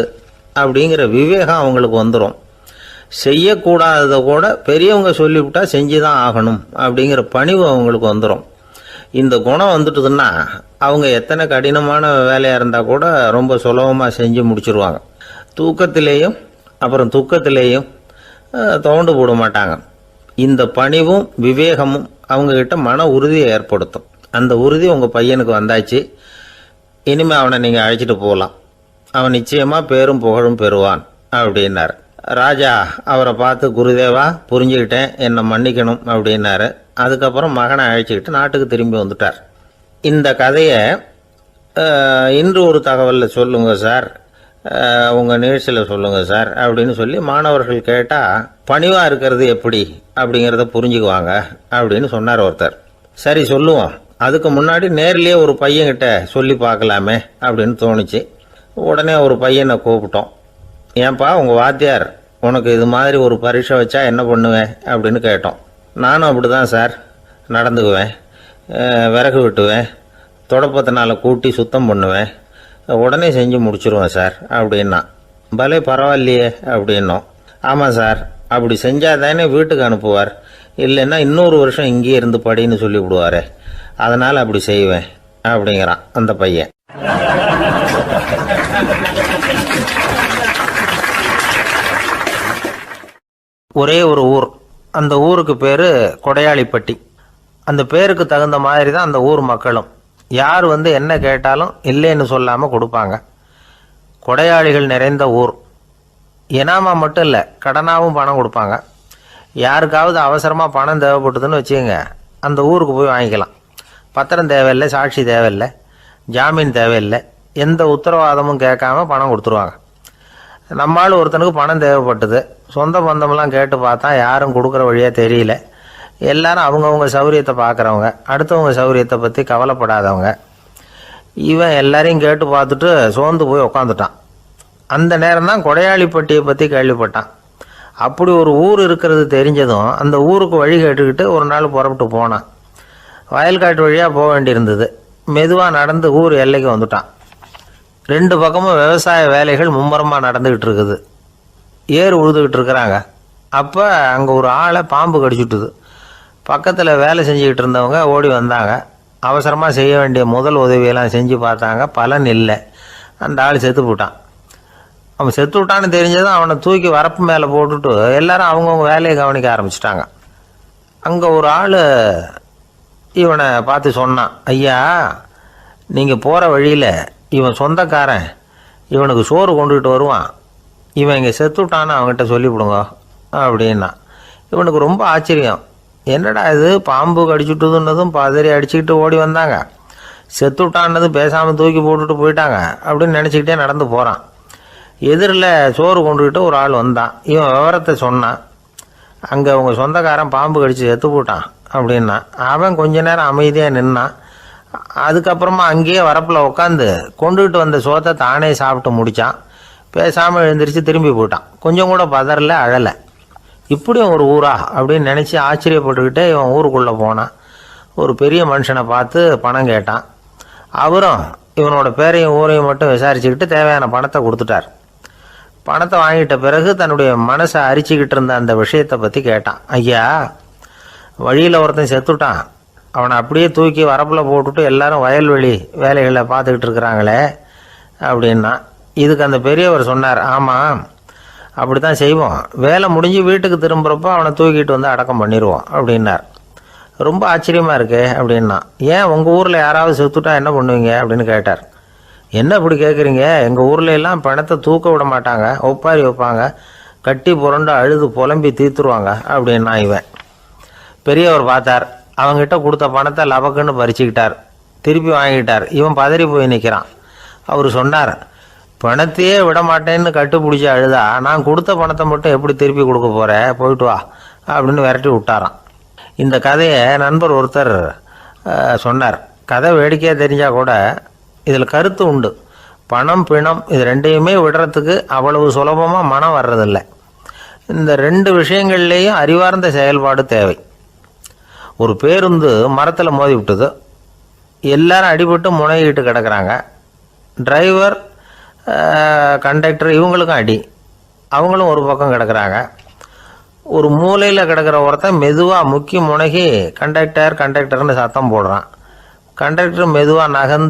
அப்படிங்கிற விவேகம் அவங்களுக்கு வந்துடும். செய்யக்கூடாததை கூட பெரியவங்க சொல்லிவிட்டா செஞ்சுதான் ஆகணும் அப்படிங்கிற பணிவு அவங்களுக்கு வந்துடும். இந்த குணம் வந்துட்டுதுன்னா அவங்க எத்தனை கடினமான வேலையாக இருந்தால் கூட ரொம்ப சுலபமாக செஞ்சு முடிச்சிருவாங்க. தூக்கத்திலேயும் அப்புறம் துக்கத்திலேயும் தோண்டு போட மாட்டாங்க. இந்த பணிவும் விவேகமும் அவங்கக்கிட்ட மன உறுதியை ஏற்படுத்தும். அந்த உறுதி உங்கள் பையனுக்கு வந்தாச்சு. இனிமேல் அவனை நீங்கள் அழைச்சிட்டு போகலாம். அவன் நிச்சயமாக பேரும் புகழும் பெறுவான் அப்படின்னார். ராஜா அவரை பார்த்து, குருதேவா, புரிஞ்சுக்கிட்டேன், என்னை மன்னிக்கணும் அப்படின்னாரு. அதுக்கப்புறம் மகனை அழைச்சிக்கிட்டு நாட்டுக்கு திரும்பி வந்துட்டார். இந்த கதையை இன்று ஒரு தகவலில் சொல்லுங்கள் சார், உங்கள் நிகழ்ச்சியில் சொல்லுங்கள் சார் அப்படின்னு சொல்லி மாணவர்கள் கேட்டால் பணிவாக இருக்கிறது எப்படி அப்படிங்கிறத புரிஞ்சுக்குவாங்க அப்படின்னு சொன்னார் ஒருத்தர். சரி சொல்லுவோம், அதுக்கு முன்னாடி நேர்லேயே ஒரு பையன்கிட்ட சொல்லி பார்க்கலாமே அப்படின்னு தோணுச்சு. உடனே ஒரு பையனை கூப்பிட்டோம். ஏன்பா, உங்கள் வாத்தியார் உனக்கு இது மாதிரி ஒரு பரீட்சை வச்சா என்ன பண்ணுவேன் அப்படின்னு கேட்டோம். நானும் அப்படி தான் சார் நடந்துக்குவேன், விறகு வெட்டுவேன், தொடப்பத்தினால கூட்டி சுத்தம் பண்ணுவேன், உடனே செஞ்சு முடிச்சிருவேன் சார் அப்படின்னா. பலே பரவாயில்லையே அப்படின்னோம். ஆமாம் சார், அப்படி செஞ்சால் தானே வீட்டுக்கு அனுப்புவார், இல்லைன்னா இன்னொரு வருஷம் இங்கேயே இருந்து படின்னு சொல்லி விடுவார், அதனால் அப்படி செய்வேன் அப்படிங்கிறான் அந்த பையன். ஒரே ஒரு ஊர். அந்த ஊருக்கு பேர் கொடையாளிப்பட்டி. அந்த பேருக்கு தகுந்த மாதிரி தான் அந்த ஊர் மக்களும். யார் வந்து என்ன கேட்டாலும் இல்லைன்னு சொல்லாமல் கொடுப்பாங்க. கொடையாளிகள் நிறைந்த ஊர். இனாமா மட்டும் இல்லை, கடனாகவும் பணம் கொடுப்பாங்க. யாருக்காவது அவசரமாக பணம் தேவைப்பட்டதுன்னு வச்சுக்கோங்க, அந்த ஊருக்கு போய் வாங்கிக்கலாம். பத்திரம் தேவையில்லை, சாட்சி தேவையில்லை, ஜாமீன் தேவையில்லை, எந்த உத்தரவாதமும் கேட்காம பணம் கொடுத்துருவாங்க. நம்மால் ஒருத்தனுக்கு பணம் தேவைப்பட்டது. சொந்த பந்தமெல்லாம் கேட்டு பார்த்தா யாரும் கொடுக்குற வழியாக தெரியல. எல்லாரும் அவங்கவுங்க சௌரியத்தை பார்க்குறவங்க, அடுத்தவங்க சௌரியத்தை பற்றி கவலைப்படாதவங்க. இவன் எல்லாரையும் கேட்டு பார்த்துட்டு சோர்ந்து போய் உக்காந்துட்டான். அந்த நேரம் தான் கொடையாளிப்பட்டியை பற்றி கேள்விப்பட்டான். அப்படி ஒரு ஊர் இருக்கிறது தெரிஞ்சதும் அந்த ஊருக்கு வழி கேட்டுக்கிட்டு ஒரு நாள் புறப்பட்டு போனான். வயல்காட்டு வழியாக போக வேண்டியிருந்தது. மெதுவாக நடந்து ஊர் எல்லைக்கு வந்துட்டான். 2 பக்கமும் விவசாய வேலைகள் மும்முரமாக நடந்துக்கிட்டு இருக்குது. ஏர் உழுதுகிட்டு இருக்கிறாங்க. அப்போ அங்கே ஒரு ஆளை பாம்பு கடிச்சுட்டுது. பக்கத்தில் வேலை செஞ்சுக்கிட்டு இருந்தவங்க ஓடி வந்தாங்க. அவசரமாக செய்ய வேண்டிய முதல் உதவியெல்லாம் செஞ்சு பார்த்தாங்க. பலன் இல்லை. அந்த ஆள் செத்து போட்டான். அவன் செத்து விட்டான்னு தெரிஞ்சதும் அவனை தூக்கி வரப்பு மேலே போட்டுட்டு எல்லாரும் அவங்கவுங்க வேலையை கவனிக்க ஆரம்பிச்சிட்டாங்க. அங்கே ஒரு ஆள் இவனை பார்த்து சொன்னான், ஐயா, நீங்கள் போகிற வழியில் இவன் சொந்தக்காரன் இவனுக்கு சோறு கொண்டுகிட்டு வருவான். இவன் இங்கே செத்து விட்டான்னு அவங்ககிட்ட சொல்லிவிடுங்க அப்படின்னா. இவனுக்கு ரொம்ப ஆச்சரியம். என்னடா இது, பாம்பு கடிச்சுட்டுதுன்னதும் பதறி அடிச்சுக்கிட்டு ஓடி வந்தாங்க, செத்து விட்டான்னதும் பேசாமல் தூக்கி போட்டுட்டு போயிட்டாங்க அப்படின்னு நினச்சிக்கிட்டே நடந்து போகிறான். எதிரில் சோறு கொண்டுக்கிட்டு ஒரு ஆள் வந்தான். இவன் விவரத்தை சொன்னான். அங்கே அவங்க சொந்தக்காரன் பாம்பு கடிச்சு செத்து போட்டான் அப்படின்னா. அவன் கொஞ்ச நேரம் அமைதியாக நின்னான். அதுக்கப்புறமா அங்கேயே வரப்பில் உட்காந்து கொண்டுகிட்டு வந்த சோத்தை தானே சாப்பிட்டு முடித்தான். பேசாமல் எழுந்திரிச்சு திரும்பி போயிட்டான். கொஞ்சம் கூட பதறல, அழலை. இப்படியும் ஒரு ஊரா அப்படின்னு நினச்சி ஆச்சரியப்பட்டுக்கிட்டே இவன் ஊருக்குள்ளே போனான். ஒரு பெரிய மனுஷனை பார்த்து பணம் கேட்டான். அவரும் இவனோட பேரையும் ஊரையும் மட்டும் விசாரிச்சுக்கிட்டு தேவையான பணத்தை கொடுத்துட்டார். பணத்தை வாங்கிட்ட பிறகு தன்னுடைய மனசை அரிச்சுக்கிட்டு இருந்த அந்த விஷயத்தை பற்றி கேட்டான். ஐயா, வழியில் ஒருத்தன் செத்துட்டான், அவனை அப்படியே தூக்கி வரப்பில் போட்டுட்டு எல்லாரும் வயல்வெளி வேலைகளை பார்த்துக்கிட்டு இருக்கிறாங்களே அப்படின்னா. இதுக்கு அந்த பெரியவர் சொன்னார், ஆமாம், அப்படி தான் செய்வோம். வேலை முடிஞ்சு வீட்டுக்கு திரும்புகிறப்போ அவனை தூக்கிட்டு வந்து அடக்கம் பண்ணிடுவோம் அப்படின்னார். ரொம்ப ஆச்சரியமாக இருக்கே அப்படின்னா. ஏன் உங்கள் ஊரில் யாராவது செத்துட்டா என்ன பண்ணுவீங்க அப்படின்னு கேட்டார். என்ன இப்படி கேட்குறீங்க, எங்கள் ஊரில் எல்லாம் பணத்தை தூக்க விட மாட்டாங்க, ஒப்பாரி வைப்பாங்க, கட்டி புரண்டு அழுது புலம்பி தீத்துருவாங்க அப்படின்னா. இவன் பெரியவர் பார்த்தார். அவங்ககிட்ட கொடுத்த பணத்தை லபக்குன்னு பறிச்சுக்கிட்டார். திருப்பி வாங்கிட்டார். இவன் பதறி போய் நிற்கிறான். அவர் சொன்னார், பணத்தையே விட மாட்டேன்னு கட்டுப்பிடிச்சி அழுதா நான் கொடுத்த பணத்தை மட்டும் எப்படி திருப்பி கொடுக்க போகிறேன், போயிட்டு வா அப்படின்னு விரட்டி விட்டாரான். இந்த கதையை நண்பர் ஒருத்தர் சொன்னார். கதை வேடிக்கையாக தெரிஞ்சால் கூட இதில் கருத்து உண்டு. பணம் பிணம் இது ரெண்டையுமே விடுறதுக்கு அவ்வளவு சுலபமாக மனம் வர்றதில்லை. இந்த 2 விஷயங்கள்லேயும் அறிவார்ந்த செயல்பாடு தேவை. ஒரு பேருந்து மரத்தில் மோதி விட்டுது. எல்லாரும் அடிபட்டு முனைகிட்டு கிடக்கிறாங்க. டிரைவர், கண்டக்டர் இவங்களுக்கும் அடி. அவங்களும் ஒரு பக்கம் கிடக்கிறாங்க. ஒரு மூலையில் கிடக்கிற ஒருத்தன் மெதுவாக முக்கி முனகி கண்டக்டர்னு சத்தம் போடுறான். கண்டக்டர் மெதுவாக நகர்ந்து